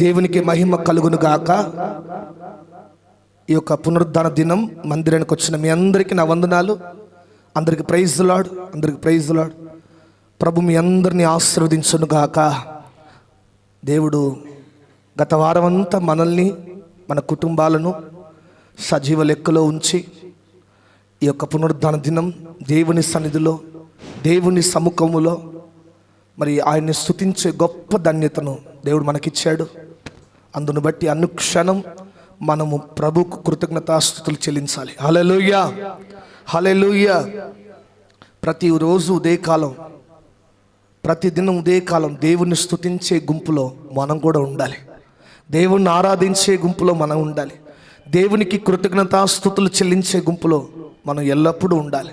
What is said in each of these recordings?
దేవునికి మహిమ కలుగును గాక. ఈ యొక్క పునరుద్ధాన దినం మందిరానికి వచ్చిన మీ అందరికీ నా వందనాలు. అందరికి ప్రైజ్ ది లార్డ్, అందరికి ప్రైజ్ ది లార్డ్. ప్రభు మీ అందరినీ ఆశీర్వదించును గాక. దేవుడు గత వారం అంతా మనల్ని, మన కుటుంబాలను సజీవ లెక్కలో ఉంచి ఈ యొక్క పునరుద్ధాన దినం దేవుని సన్నిధిలో, దేవుని సముఖములో మరి ఆయన్ని స్తుతించే గొప్ప ధన్యతను దేవుడు మనకిచ్చాడు. అందును బట్టి అనుక్షణం మనము ప్రభుకు కృతజ్ఞతాస్తుతులు చెల్లించాలి. హల్లెలూయా, హల్లెలూయా. ప్రతిరోజు ఉదయకాలం, ప్రతిదినం ఉదయకాలం దేవుణ్ణి స్తుతించే గుంపులో మనం కూడా ఉండాలి. దేవుణ్ణి ఆరాధించే గుంపులో మనం ఉండాలి. దేవునికి కృతజ్ఞతాస్తుతులు చెల్లించే గుంపులో మనం ఎల్లప్పుడూ ఉండాలి.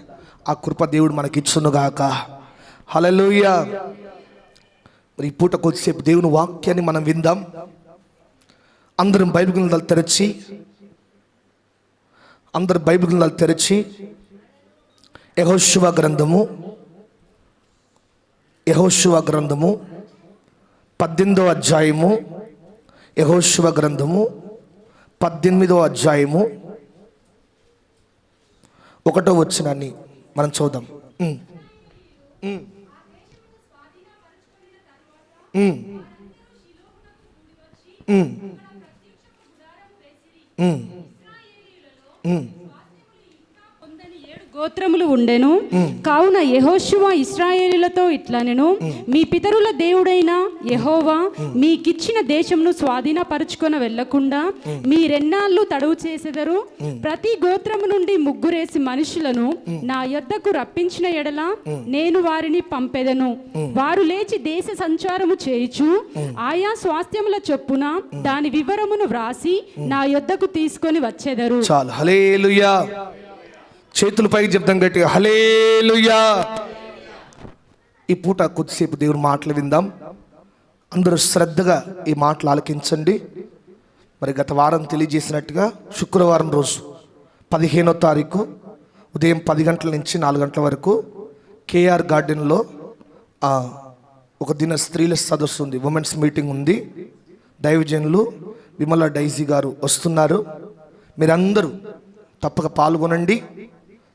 ఆ కృప దేవుడు మనకిచ్చునుగాక. హల్లెలూయా. మరి ఈ పూట కొద్దిసేపు దేవుని వాక్యాన్ని మనం విందాం. అందరం బైబిల్ గ్రంథాలు తెరచి యెహోషువ గ్రంథము 18వ అధ్యాయము, యెహోషువ గ్రంథము 18వ అధ్యాయము 1వ వచనాన్ని మనం చూద్దాం. గోత్రములు ఉండెను. కావున యెహోషువ ఇశ్రాయేలీయులతో ఇట్లనెను, మీ పితరుల దేవుడైన యెహోవా మీకిచ్చిన దేశమును స్వాధీనపరచుకొని వెళ్ళకుండా మీరెన్నాళ్ళు తడవు చేసెదరు? ప్రతి గోత్రము నుండి 3 మనుషులను నా యొద్దకు రప్పించిన ఎడల నేను వారిని పంపెదను. వారు లేచి దేశ సంచారము చేయుచు ఆయా స్వాస్థ్యముల చొప్పున దాని వివరమును వ్రాసి నా యొద్దకు తీసుకొని వచ్చెదరు. చాలు. హల్లెలూయా. చేతులు పైకి చెప్తాం గట్టిగా, హల్లెలూయా. ఈ పూట కొద్దిసేపు దేవుని మాటలు విందాం. అందరూ శ్రద్ధగా ఈ మాటలు ఆలకించండి. మరి గత వారం తెలియజేసినట్టుగా శుక్రవారం రోజు 15వ తారీఖు ఉదయం 10 గంటల నుంచి 4 గంటల వరకు కేఆర్ గార్డెన్లో ఒక దిన స్త్రీల సదస్సు ఉంది, ఉమెన్స్ మీటింగ్ ఉంది. దైవజనులు విమల డైజీ గారు వస్తున్నారు. మీరందరూ తప్పక పాల్గొనండి.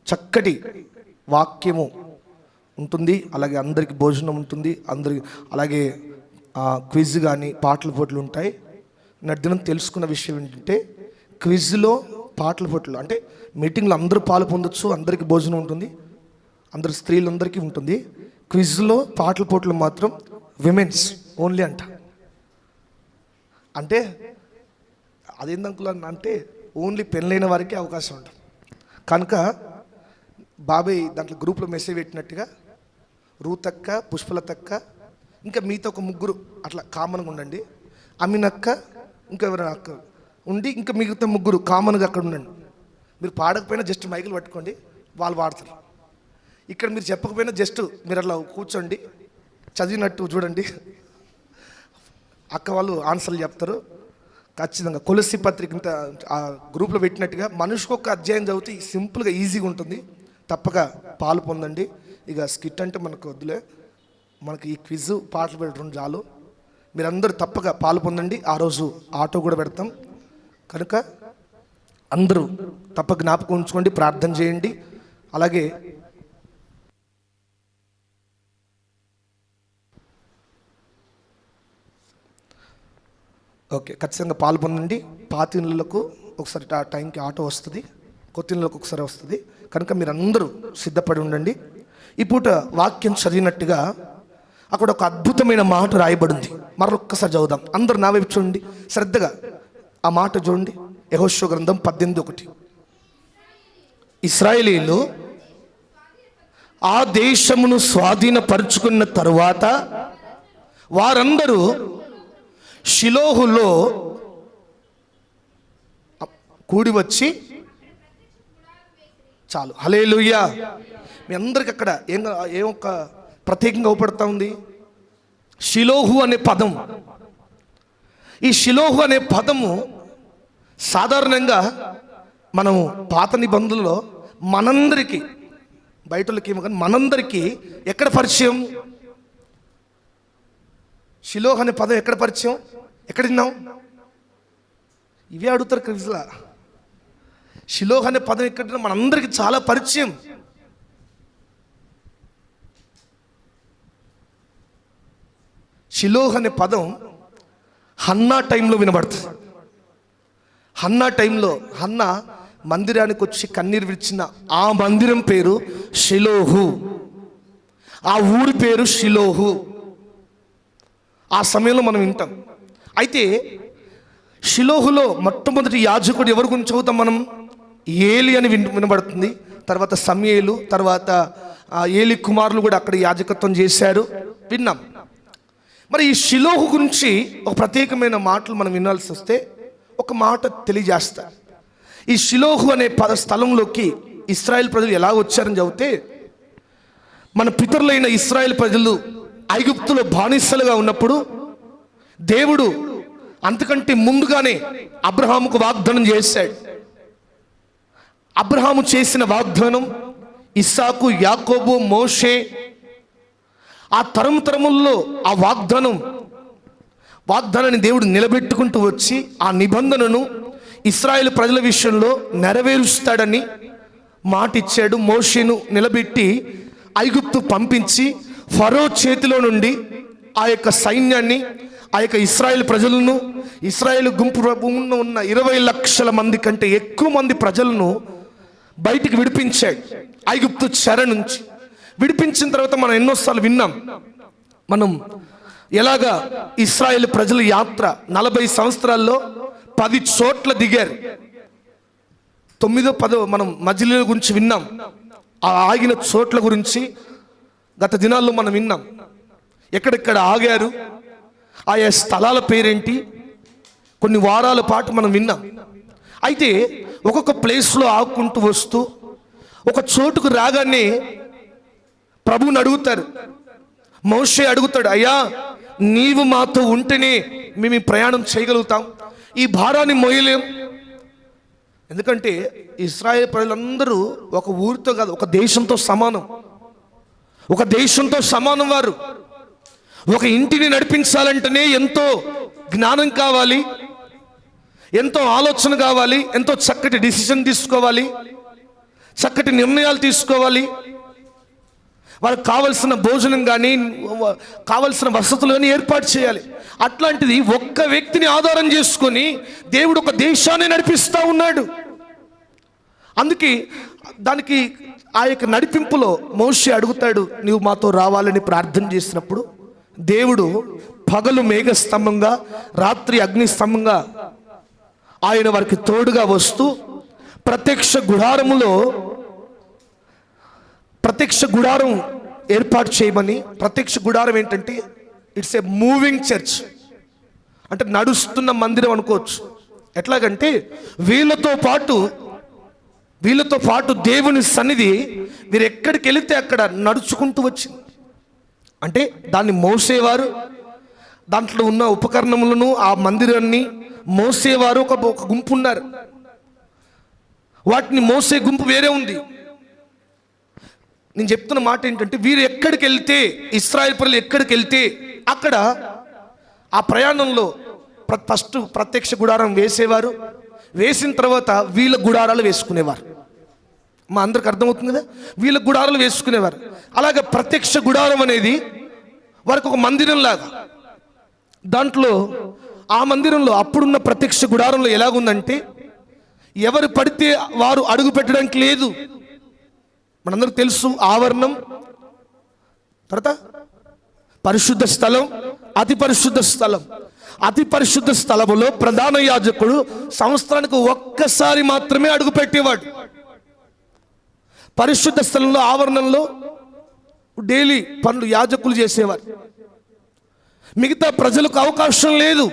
చక్కటి వాక్యము ఉంటుంది, అలాగే అందరికి భోజనం ఉంటుంది, అలాగే క్విజ్ కానీ పాటల పోటీలు ఉంటాయి. నడిదినం తెలుసుకున్న విషయం ఏంటంటే, క్విజ్లో పాటల పోటీలు అంటే మీటింగ్లో అందరూ పాలు పొందొచ్చు, అందరికీ భోజనం ఉంటుంది, అందరు స్త్రీలందరికీ ఉంటుంది. క్విజ్లో పాటల పోటీలు మాత్రం విమెన్స్ ఓన్లీ అంట. అంటే అదేందంకులు అంటే ఓన్లీ పెళ్ళైన వారికి అవకాశం ఉంటుంది కనుక బాబాయ్ దాంట్లో గ్రూప్లో మెసేజ్ పెట్టినట్టుగా రూతక్క, పుష్పలతక్క, ఇంకా మీతో ఒక 3 అట్లా కామన్గా ఉండండి. అమీనక్క, ఇంకా ఎవరైనా అక్క ఉండి, ఇంకా మిగతా 3 కామన్గా అక్కడ ఉండండి. మీరు పాడకపోయినా జస్ట్ మైకులు పట్టుకోండి, వాళ్ళు పాడతారు. ఇక్కడ మీరు చెప్పకపోయినా జస్ట్ మీరు అట్లా కూర్చోండి, చదివినట్టు చూడండి, అక్క వాళ్ళు ఆన్సర్లు చెప్తారు. ఖచ్చితంగా కొలసి పత్రిక ఇంత ఆ గ్రూప్లో పెట్టినట్టుగా మనిషికి ఒక అధ్యాయం చదివితే సింపుల్గా ఈజీగా ఉంటుంది. తప్పక పాలు పొందండి. ఇక స్కిట్ అంటే మనకు వద్దులే, మనకి ఈ క్విజ్ పాటలు పెట్టడం చాలు. మీరందరూ తప్పక పాలు పొందండి. ఆ రోజు ఆటో కూడా పెడతాం కనుక అందరూ తప్పక జ్ఞాపకం ఉంచుకోండి, ప్రార్థన చేయండి. అలాగే ఓకే, ఖచ్చితంగా పాలు పొందండి. పాత ఇళ్ళకు ఒకసారి టైంకి ఆటో వస్తుంది, కొత్త ఇళ్ళకు ఒకసారి వస్తుంది కనుక మీరు అందరూ సిద్ధపడి ఉండండి. ఈ పూట వాక్యం చదివినట్టుగా అక్కడ ఒక అద్భుతమైన మాట రాయబడింది. మరొక్కసారి చదువుదాం. అందరూ నా వైపు చూడండి, శ్రద్ధగా ఆ మాట చూడండి. యెహోషువ గ్రంథం 18:1. ఇశ్రాయేలీయులు ఆ దేశమును స్వాధీనపరుచుకున్న తరువాత వారందరూ షిలోహులో కూడి వచ్చి, చాలు. హల్లెలూయా. మీ అందరికి అక్కడ ఏమొక ప్రత్యేకంగా అవపడతా ఉంది, షిలోహు అనే పదం. ఈ షిలోహు అనే పదము సాధారణంగా మనము పాత నిబంధనలో మనందరికీ, బయటలకి ఏమో కానీ మనందరికీ ఎక్కడ పరిచయం? షిలోహ్ అనే పదం ఎక్కడ పరిచయం? ఎక్కడ విన్నాం? ఇవే అడుగుతారు క్రిస్లా. షిలోహ్ అనే పదం ఎక్కడ మనందరికీ చాలా పరిచయం. షిలోహ్ అనే పదం హన్నా టైంలో వినబడుతుంది. హన్నా టైంలో హన్నా మందిరానికి వచ్చి కన్నీరు విడిచిన ఆ మందిరం పేరు షిలోహు, ఆ ఊరి పేరు షిలోహు. ఆ సమయంలో మనం వింటాం. అయితే షిలోహులో మొట్టమొదటి యాజకుడు ఎవరి గురించి చదువుతాం మనం? ఏలి అని వినబడుతుంది. తర్వాత సమూయేలు, తర్వాత ఏలి కుమారులు కూడా అక్కడ యాజకత్వం చేశారు, విన్నాం. మరి ఈ షిలోహు గురించి ఒక ప్రత్యేకమైన మాటలు మనం వినాల్సి వస్తే ఒక మాట తెలియజేస్తా. ఈ షిలోహు అనే స్థలంలోకి ఇశ్రాయేల్ ప్రజలు ఎలా వచ్చారని చెబితే, మన పితరులైన ఇశ్రాయేల్ ప్రజలు ఐగుప్తులో బానిసలుగా ఉన్నప్పుడు దేవుడు అంతకంటే ముందుగానే అబ్రహాముకు వాగ్దానం చేశాడు. అబ్రహాము చేసిన వాగ్దానం ఇస్సాకు, యాకోబు, మోషే, ఆ తరముల్లో ఆ వాగ్దానాన్ని దేవుడు నిలబెట్టుకుంటూ వచ్చి ఆ నిబంధనను ఇశ్రాయేల్ ప్రజల విషయంలో నెరవేరుస్తాడని మాట ఇచ్చాడు. మోషేను నిలబెట్టి ఐగుప్తు పంపించి ఫరో చేతిలో నుండి ఆ యొక్క సైన్యాన్ని, ఆ యొక్క ఇశ్రాయేల్ ప్రజలను, ఇశ్రాయేల్ గుంపు ఉన్న 20 లక్షల మంది కంటే ఎక్కువ మంది ప్రజలను బయటికి విడిపించాడు ఐగుప్తు చెర నుంచి. విడిపించిన తర్వాత మనం ఎన్నోసార్లు విన్నాం, మనం ఎలాగా ఇశ్రాయేల్ ప్రజల యాత్ర 40 సంవత్సరాల్లో 10 చోట్ల దిగారు. 9వ 10వ మనం మజిలీల గురించి విన్నాం. ఆ ఆగిన చోట్ల గురించి గత దినాల్లో మనం విన్నాం. ఎక్కడెక్కడ ఆగారు, ఆయా స్థలాల పేరేంటి, కొన్ని వారాల పాటు మనం విన్నాం. అయితే ఒక్కొక్క ప్లేస్లో ఆగుకుంటూ వస్తూ ఒక చోటుకు రాగానే ప్రభువుని అడుగుతారు. మోషే అడుగుతాడు, అయ్యా నీవు మాతో ఉంటేనే మేము ఈ ప్రయాణం చేయగలుగుతాం, ఈ భారాన్ని మోయలేం. ఎందుకంటే ఇశ్రాయేల్ ప్రజలందరూ ఒక ఊరితో కాదు, ఒక దేశంతో సమానం. ఒక దేశంతో సమానం వారు. ఒక ఇంటిని నడిపించాలంటేనే ఎంతో జ్ఞానం కావాలి, ఎంతో ఆలోచన కావాలి, ఎంతో చక్కటి డిసిషన్ తీసుకోవాలి, చక్కటి నిర్ణయాలు తీసుకోవాలి. వాళ్ళకి కావలసిన భోజనం కానీ కావలసిన వసతులు కానీ ఏర్పాటు చేయాలి. అట్లాంటిది ఒక్క వ్యక్తిని ఆధారం చేసుకొని దేవుడు ఒక దేశాన్ని నడిపిస్తూ ఉన్నాడు. అందుకే దానికి ఆ యొక్క నడిపింపులో మోషే అడుగుతాడు, నీవు మాతో రావాలని ప్రార్థన చేసినప్పుడు దేవుడు పగలు మేఘస్తంభంగా, రాత్రి అగ్నిస్తంభంగా ఆయన వారికి తోడుగా వస్తూ ప్రత్యక్ష గుడారం ఏర్పాటు చేయమని. ప్రత్యక్ష గుడారం ఏంటంటే ఇట్స్ ఏ మూవింగ్ చర్చ్, అంటే నడుస్తున్న మందిరం అనుకోవచ్చు. ఎట్లాగంటే వీళ్ళతో పాటు దేవుని సన్నిధి వీరు ఎక్కడికి వెళితే అక్కడ నడుచుకుంటూ వచ్చింది. అంటే దాన్ని మోసేవారు, దాంట్లో ఉన్న ఉపకరణములను, ఆ మందిరాన్ని మోసేవారు ఒక గుంపు ఉన్నారు. వాటిని మోసే గుంపు వేరే ఉంది. నేను చెప్తున్న మాట ఏంటంటే, వీరు ఎక్కడికి వెళ్తే, ఇశ్రాయేల్ ప్రజలు ఎక్కడికి వెళ్తే అక్కడ ఆ ప్రయాణంలో ఫస్ట్ ప్రత్యక్ష గుడారం వేసేవారు. వేసిన తర్వాత వీళ్ళ గుడారాలు వేసుకునేవారు. మా అందరికి అర్థమవుతుంది కదా, వీళ్ళ గుడారాలు వేసుకునేవారు. అలాగే ప్రత్యక్ష గుడారం అనేది వారికి ఒక మందిరం లాగా. దాంట్లో ఆ మందిరంలో అప్పుడున్న ప్రత్యక్ష గుడారంలో ఎలాగుందంటే, ఎవరు పడితే వారు అడుగు పెట్టడానికి లేదు. మనందరికి తెలుసు, ఆవరణం, తర్వాత పరిశుద్ధ స్థలం, అతి పరిశుద్ధ స్థలం. అతి పరిశుద్ధ స్థలములో ప్రధాన యాజకుడు సంవత్సరానికి ఒక్కసారి మాత్రమే అడుగు పెట్టేవాడు. పరిశుద్ధ స్థలంలో, ఆవరణంలో డైలీ పనులు యాజకులు చేసేవారు. మిగతా ప్రజలకు అవకాశం లేదు.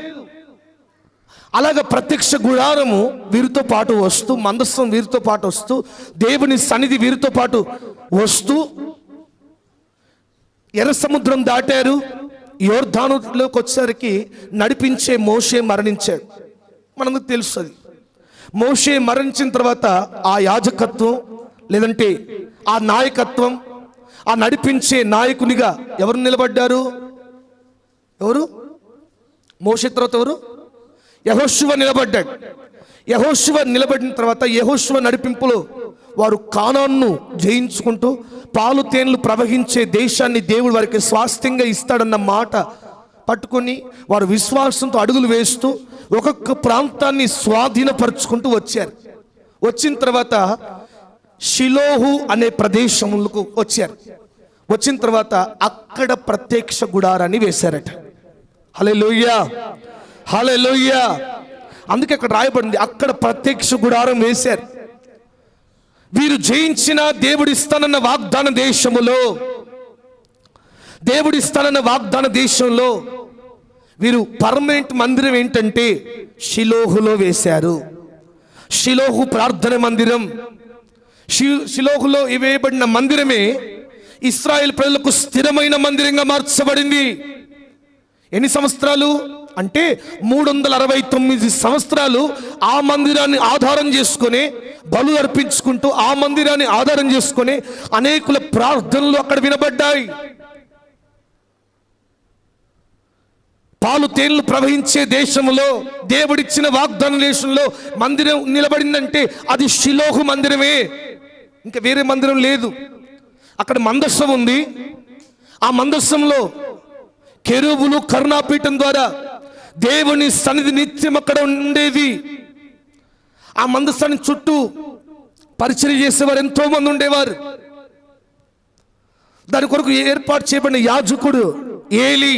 అలాగే ప్రత్యక్ష గుడారము వీరితో పాటు వస్తూ, మందస్సం వీరితో పాటు వస్తూ, దేవుని సన్నిధి వీరితో పాటు వస్తూ, ఎర్ర సముద్రం దాటారు. యోర్దానులోకి వచ్చేసరికి నడిపించే మోషే మరణించాడు. మనకు తెలుస్తుంది. మోషే మరణించిన తర్వాత ఆ యాజకత్వం, లేదంటే ఆ నాయకత్వం, ఆ నడిపించే నాయకునిగా ఎవరు నిలబడ్డారు? ఎవరు? మోషే తర్వాత ఎవరు? యెహోషువ నిలబడ్డాడు. యెహోషువ నిలబడిన తర్వాత యెహోషువ నడిపింపులో వారు కానాన్ను జయించుకుంటూ పాలు తేనెలు ప్రవహించే దేశాన్ని దేవుడు వారికి స్వాస్థ్యంగా ఇస్తాడన్న మాట పట్టుకొని వారు విశ్వాసంతో అడుగులు వేస్తూ ఒక్కొక్క ప్రాంతాన్ని స్వాధీనపరుచుకుంటూ వచ్చారు. వచ్చిన తర్వాత షిలోహు అనే ప్రదేశములకు వచ్చారు. వచ్చిన తర్వాత అక్కడ ప్రత్యక్ష గుడారాన్ని వేశారట. హల్లెలూయా, హల్లెలూయా. అందుకే అక్కడ రాయబడింది, అక్కడ ప్రత్యక్ష గుడారం వేశారు. వీరు జయించిన దేవుడిస్తానన్న వాగ్దాన దేశంలో వీరు పర్మనెంట్ మందిరం ఏంటంటే షిలోహులో వేశారు. షిలోహు ప్రార్థన మందిరం. షిలోహులో వేయబడిన మందిరమే ఇశ్రాయేల్ ప్రజలకు స్థిరమైన మందిరంగా మార్చబడింది. ఎన్ని సంవత్సరాలు అంటే 369 సంవత్సరాలు ఆ మందిరాన్ని ఆధారం చేసుకొని బలు అర్పించుకుంటూ ఆ మందిరాన్ని ఆధారం చేసుకొని అనేకుల ప్రార్థనలు అక్కడ వినబడ్డాయి. పాలు తేనెలు ప్రవహించే దేశంలో దేవుడిచ్చిన వాగ్దాన దేశంలో మందిరం నిలబడిందంటే అది షిలోహు మందిరమే, ఇంకా వేరే మందిరం లేదు. అక్కడ మందస్సం ఉంది. ఆ మందస్సంలో కెరూబులు కరుణాపీఠం ద్వారా దేవుని సన్నిధి నిత్యం అక్కడ ఉండేది. ఆ మందస్సాన్ని చుట్టూ పరిచర్య చేసేవారు ఎంతో మంది ఉండేవారు. దాని కొరకు ఏర్పాటు చేయబడిన యాజకుడు ఏలీ,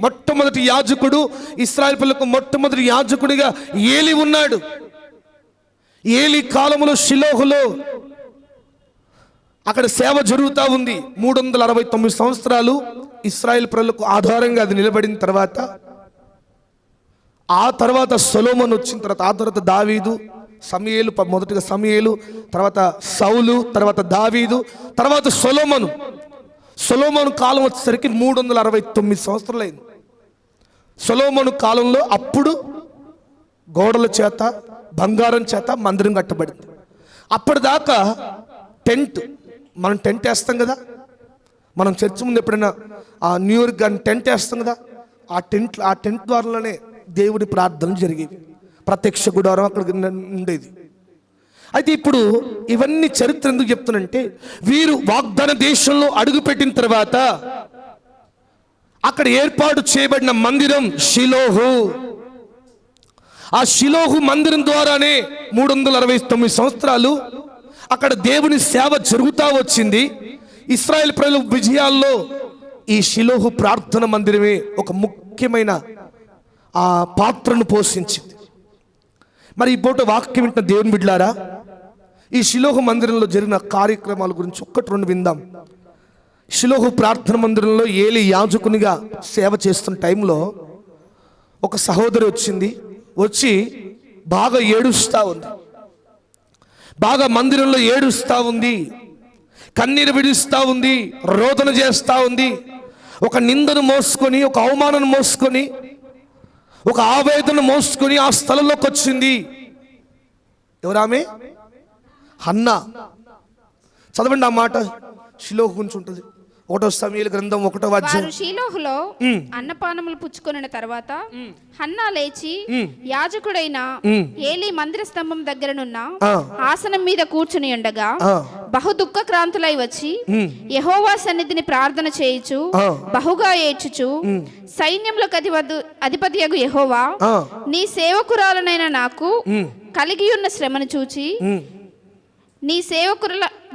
మొట్టమొదటి యాజకుడు. ఇశ్రాయేలు ప్రజలకు మొట్టమొదటి యాజకుడిగా ఏలీ ఉన్నాడు. ఏలీ కాలంలో షిలోహులో అక్కడ సేవ జరుగుతూ ఉంది. 369 సంవత్సరాలు ఇశ్రాయేలు ప్రజలకు ఆధారంగా అది నిలబడిన తర్వాత ఆ తర్వాత సొలొమోను వచ్చిన తర్వాత ఆ తర్వాత దావీదు, సమూయేలు, మొదటిగా సమూయేలు, తర్వాత సౌలు, తర్వాత దావీదు, తర్వాత సొలొమోను కాలం వచ్చేసరికి 369 సంవత్సరాలు అయింది. సొలొమోను కాలంలో అప్పుడు గోడల చేత బంగారం చేత మందిరం కట్టబడింది. అప్పటిదాకా టెంట్, మనం టెంట్ వేస్తాం కదా, మనం చర్చ్ ముందు ఎప్పుడైనా న్యూ ఇయర్ కానీ టెంట్ వేస్తాం కదా, ఆ టెంట్ ద్వారానే దేవుడి ప్రార్థనలు జరిగేవి. ప్రత్యక్ష గుడారం అక్కడ ఉండేది. అయితే ఇప్పుడు ఇవన్నీ చరిత్ర ఎందుకు చెప్తున్నంటే, వీరు వాగ్దాన దేశంలో అడుగుపెట్టిన తర్వాత అక్కడ ఏర్పాటు చేయబడిన మందిరం షిలోహు. ఆ షిలోహు మందిరం ద్వారానే 369 సంవత్సరాలు అక్కడ దేవుని సేవ జరుగుతూ వచ్చింది. ఇశ్రాయేల్ ప్రజల విజయాల్లో ఈ షిలోహు ప్రార్థన మందిరమే ఒక ముఖ్యమైన పాత్రను పోషించింది. మరి ఈ పూట వాక్యం వింటున్న దేవుని బిడ్డలారా, ఈ షిలోహు మందిరంలో జరిగిన కార్యక్రమాల గురించి ఒక్కటి రెండు విందాం. షిలోహు ప్రార్థన మందిరంలో ఏలీ యాజకునిగా సేవ చేస్తున్న టైంలో ఒక సహోదరి వచ్చింది. వచ్చి బాగా ఏడుస్తూ ఉంది. బాగా మందిరంలో ఏడుస్తూ ఉంది, కన్నీరు విడుస్తూ ఉంది, రోదన చేస్తూ ఉంది. ఒక నిందను మోసుకొని, ఒక అవమానం మోసుకొని, ఒక ఆవేదన మోసుకొని ఆ స్థలంలోకి వచ్చింది. ఎవరామె? హన్నా. చదవండి ఆ మాట, షిలోహు గురించి ఉంటుంది. 1వ సమూయేలు గ్రంథం 1వ అధ్యాయం. వారు షిలోహులో అన్నపానములు పుచ్చుకొనిన తర్వాత హన్నా లేచి యాజకుడైన ఏలీ మందిర స్తంభం దగ్గరనున్న ఆసనం మీద కూర్చుని ఉండగా బహు దుఃఖక్రాంతులై వచ్చి యెహోవా సన్నిధిని ప్రార్థన చేయుచు బహుగా ఏడ్చుచు, సైన్యములకు అధిపతియగు యెహోవా, నీ సేవకురాలనైన నాకు కలిగి ఉన్న శ్రమను చూచి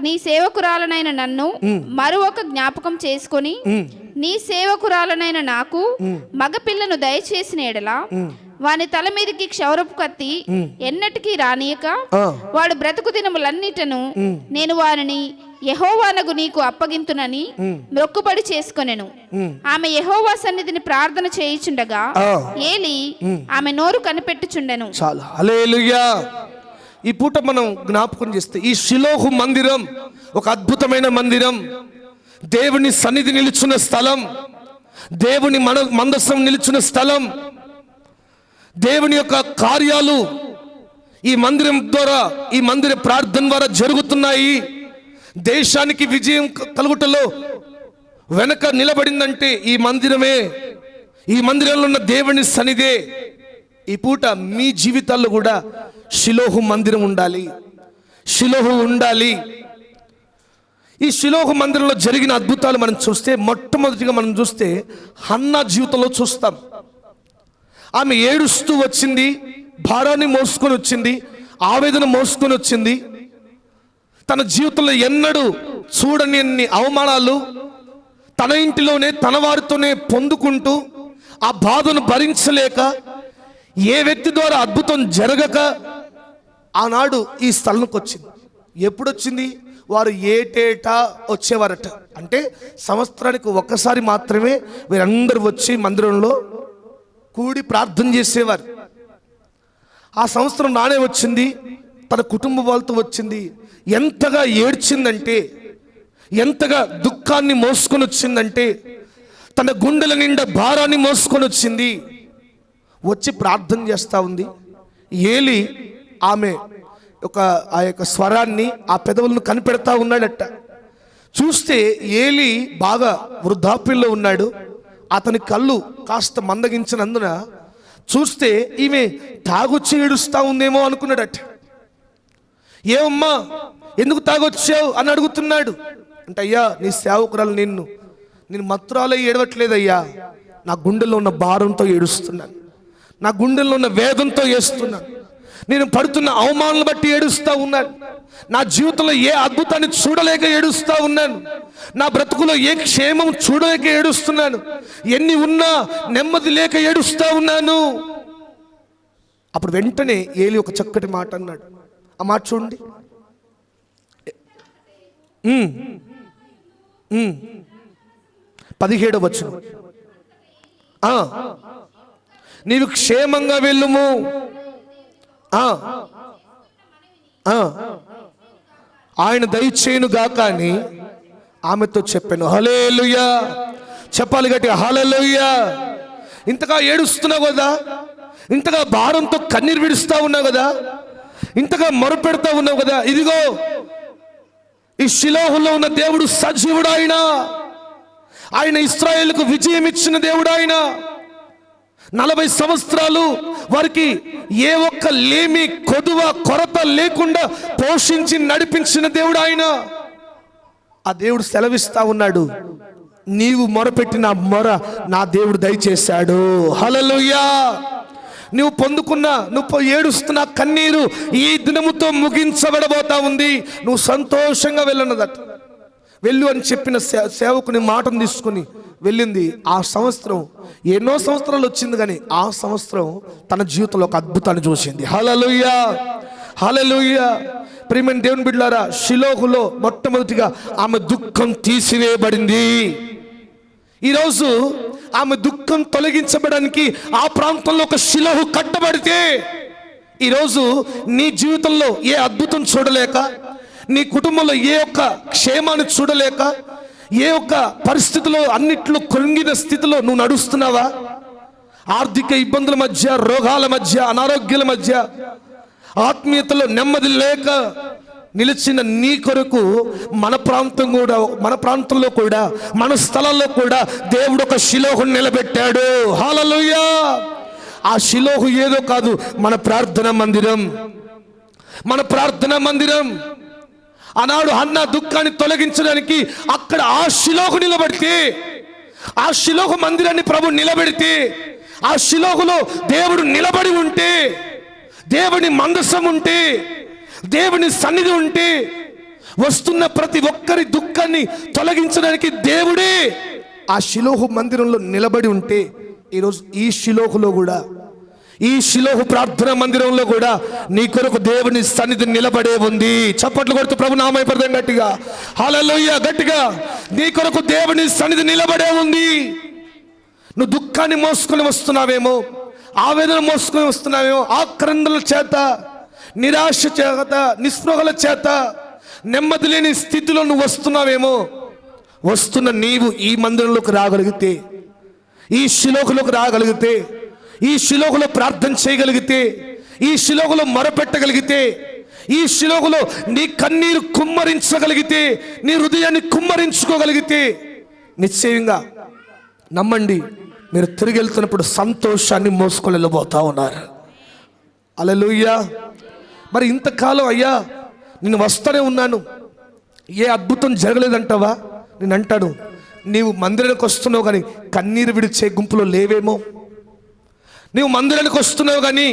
నీ సేవకురాలనైన నన్ను మరొక జ్ఞాపకం చేసుకొని నీ సేవకురాలనైన నాకు మగపిల్లను దయచేసిన ఎడల వాని తల మీదకి క్షౌరపు కత్తి ఎన్నటికీ రానియక వాడు బ్రతుకు దినములన్నిటను నేను వారిని యెహోవానగు నీకు అప్పగింతునని మొక్కుబడి చేసుకొనెను. ఆమె యెహోవా సన్నిధిని ప్రార్థన చేయుచుండగా ఏలీ ఆమె నోరు కనిపెట్టుచుండెను. చాలు, హల్లెలూయా. ఈ పూట మనం జ్ఞాపకం చేస్తే ఈ షిలోహు మందిరం ఒక అద్భుతమైన మందిరం. దేవుని సన్నిధి నిలుచున్న స్థలం, దేవుని మందసం నిలుచున్న స్థలం, దేవుని యొక్క కార్యాలు ఈ మందిరం ద్వారా, ఈ మందిర ప్రార్థన ద్వారా జరుగుతున్నాయి. దేశానికి విజయం కలుగుటలో వెనక నిలబడిందంటే ఈ మందిరమే. ఈ మందిరంలో ఉన్న దేవుని సన్నిధే ఈ పూట మీ జీవితాల్లో కూడా షిలోహు మందిరం ఉండాలి, షిలోహు ఉండాలి. ఈ షిలోహు మందిరంలో జరిగిన అద్భుతాలు మనం చూస్తే, మొట్టమొదటిగా మనం చూస్తే హన్నా జీవితంలో చూస్తాం. ఆమె ఏడుస్తూ వచ్చింది, భారాన్ని మోసుకొని వచ్చింది, ఆవేదన మోసుకొని వచ్చింది. తన జీవితంలో ఎన్నడూ చూడని అన్ని అవమానాలు తన ఇంటిలోనే తన వారితోనే పొందుకుంటూ ఆ బాధను భరించలేక, ఏ వ్యక్తి ద్వారా అద్భుతం జరగక ఆనాడు ఈ స్థలంకి వచ్చింది. ఎప్పుడు వచ్చింది? వారు ఏటేటా వచ్చేవారట. అంటే సంవత్సరానికి ఒక్కసారి మాత్రమే వీరందరూ వచ్చి మందిరంలో కూడి ప్రార్థన చేసేవారు. ఆ సంవత్సరం నానే వచ్చింది, తన కుటుంబ వాళ్ళతో వచ్చింది. ఎంతగా ఏడ్చిందంటే, ఎంతగా దుఃఖాన్ని మోసుకొని వచ్చిందంటే, తన గుండెల నిండా భారాన్ని మోసుకొని వచ్చింది. వచ్చి ప్రార్థన చేస్తూ ఉంది. ఏలి ఆమె ఆ యొక్క స్వరాన్ని, ఆ పెదవులను కనిపెడతా ఉన్నాడట. చూస్తే ఏలి బాగా వృద్ధాప్యంలో ఉన్నాడు. అతని కళ్ళు కాస్త మందగించినందున చూస్తే ఈమె తాగొచ్చి ఏడుస్తూ ఉందేమో అనుకున్నాడట. ఏమమ్మా ఎందుకు తాగొచ్చావు అని అడుగుతున్నాడు. అంటే అయ్యా, నీ సేవకురాలు నేను మత్తురాలై ఏడవట్లేదయ్యా, నా గుండెల్లో ఉన్న భారంతో ఏడుస్తున్నాను, నా గుండెల్లో ఉన్న వేదంతో ఏడుస్తున్నాను, నేను పడుతున్న అవమానాలను బట్టి ఏడుస్తూ ఉన్నాను, నా జీవితంలో ఏ అద్భుతాన్ని చూడలేక ఏడుస్తూ ఉన్నాను, నా బ్రతుకులో ఏ క్షేమం చూడలేక ఏడుస్తున్నాను, ఎన్ని ఉన్నా నెమ్మది లేక ఏడుస్తూ ఉన్నాను. అప్పుడు వెంటనే ఏలి ఒక చక్కటి మాట అన్నాడు. ఆ మాట చూడండి. 17వ వచనం. నీవు క్షేమంగా వెళ్ళుము, ఆయన దయచేయును గాక అని ఆమెతో చెప్పాను. హల్లెలూయా చెప్పాలి గట్టిగా, హల్లెలూయా. ఇంతగా ఏడుస్తున్నావు కదా, ఇంతగా భారంతో కన్నీరు విడుస్తా ఉన్నావు కదా, ఇంతగా మొరపెడతా ఉన్నావు కదా, ఇదిగో ఈ షిలోహులో ఉన్న దేవుడు సజీవుడు. ఆయన ఇశ్రాయేలుకు విజయం ఇచ్చిన దేవుడు. ఆయన 40 సంవత్సరాలు వారికి ఏ ఒక్క లేమి, కొదువ, కొరత లేకుండా పోషించి నడిపించిన దేవుడు ఆయన. ఆ దేవుడు సెలవిస్తా ఉన్నాడు, నీవు మొరపెట్టిన మొర నా దేవుడు దయచేశాడు. హల్లెలూయా. నువ్వు ఏడుస్తున్న కన్నీరు ఈ దినముతో ముగించబడబోతా ఉంది. నువ్వు సంతోషంగా వెళ్ళనదట. వెళ్ళు అని చెప్పిన సేవకుని మాటను తీసుకుని వెళ్ళింది. ఆ సంవత్సరం ఎన్నో సంవత్సరాలు వచ్చింది, కానీ ఆ సంవత్సరం తన జీవితంలో ఒక అద్భుతాన్ని చూసింది. హల్లెలూయా, హల్లెలూయా. ప్రియమైన దేవుని బిడ్డలారా, షిలోహులో మొట్టమొదటిగా ఆమె దుఃఖం తీసివేయబడింది. ఈరోజు ఆమె దుఃఖం తొలగించబడడానికి ఆ ప్రాంతంలో ఒక షిలోహు కట్టబడితే, ఈరోజు నీ జీవితంలో ఏ అద్భుతం చూడలేక, నీ కుటుంబంలో ఏ ఒక్క క్షేమాన్ని చూడలేక, ఏ ఒక్క పరిస్థితిలో అన్నిట్లో కృంగిన స్థితిలో నువ్వు నడుస్తున్నావా? ఆర్థిక ఇబ్బందుల మధ్య, రోగాల మధ్య, అనారోగ్యాల మధ్య, ఆత్మీయతలో నెమ్మది లేక నిలిచిన నీ కొరకు మన ప్రాంతంలో కూడా మన స్థలాల్లో కూడా దేవుడు ఒక షిలోహును నిలబెట్టాడు. హల్లెలూయా. ఆ షిలోహు ఏదో కాదు, మన ప్రార్థన మందిరం, మన ప్రార్థన మందిరం. ఆనాడు హన్నా దుఃఖాన్ని తొలగించడానికి అక్కడ ఆ షిలోహు నిలబడితే, ఆ షిలోహు మందిరాన్ని ప్రభు నిలబెడితే, ఆ షిలోహులో దేవుడు నిలబడి ఉంటే, దేవుని మందసం ఉంటే, దేవుని సన్నిధి ఉంటే, వస్తున్న ప్రతి ఒక్కరి దుఃఖాన్ని తొలగించడానికి దేవుడే ఆ షిలోహు మందిరంలో నిలబడి ఉంటే, ఈరోజు ఈ షిలోహులో కూడా, ఈ షిలోహు ప్రార్థన మందిరంలో కూడా నీ కొరకు దేవుని సన్నిధి నిలబడే ఉంది. చప్పట్లు కొడుతూ ప్రభు నామయపడదాం గట్టిగా, హల్లెలూయా. గట్టిగా, నీ కొరకు దేవుని సన్నిధి నిలబడే ఉంది. నువ్వు దుఃఖాన్ని మోసుకొని వస్తున్నావేమో, ఆవేదన మోసుకొని వస్తున్నావేమో, ఆక్రందల చేత, నిరాశ చేత, నిస్పృహల చేత, నెమ్మది లేని స్థితిలో నువ్వు వస్తున్నావేమో. వస్తున్న నీవు ఈ మందిరంలోకి రాగలిగితే, ఈ షిలోహులోకి రాగలిగితే, ఈ షిలోహులో ప్రార్థన చేయగలిగితే, ఈ షిలోహులో మొరపెట్టగలిగితే, ఈ షిలోహులో నీ కన్నీరు కుమ్మరించగలిగితే, నీ హృదయాన్ని కుమ్మరించుకోగలిగితే, నిశ్చయంగా నమ్మండి, మీరు తిరిగి వెళ్తున్నప్పుడు సంతోషాన్ని మోసుకొని వెళ్ళబోతా ఉన్నారు. హల్లెలూయా. మరి ఇంతకాలం అయ్యా నేను వస్తూనే ఉన్నాను, ఏ అద్భుతం జరగలేదంటావా? నేను అంటాను, నీవు మందిరానికి వస్తున్నావు కానీ కన్నీరు విడిచే గుంపులో లేవేమో. నీవు మందిరానికి వస్తున్నావు కానీ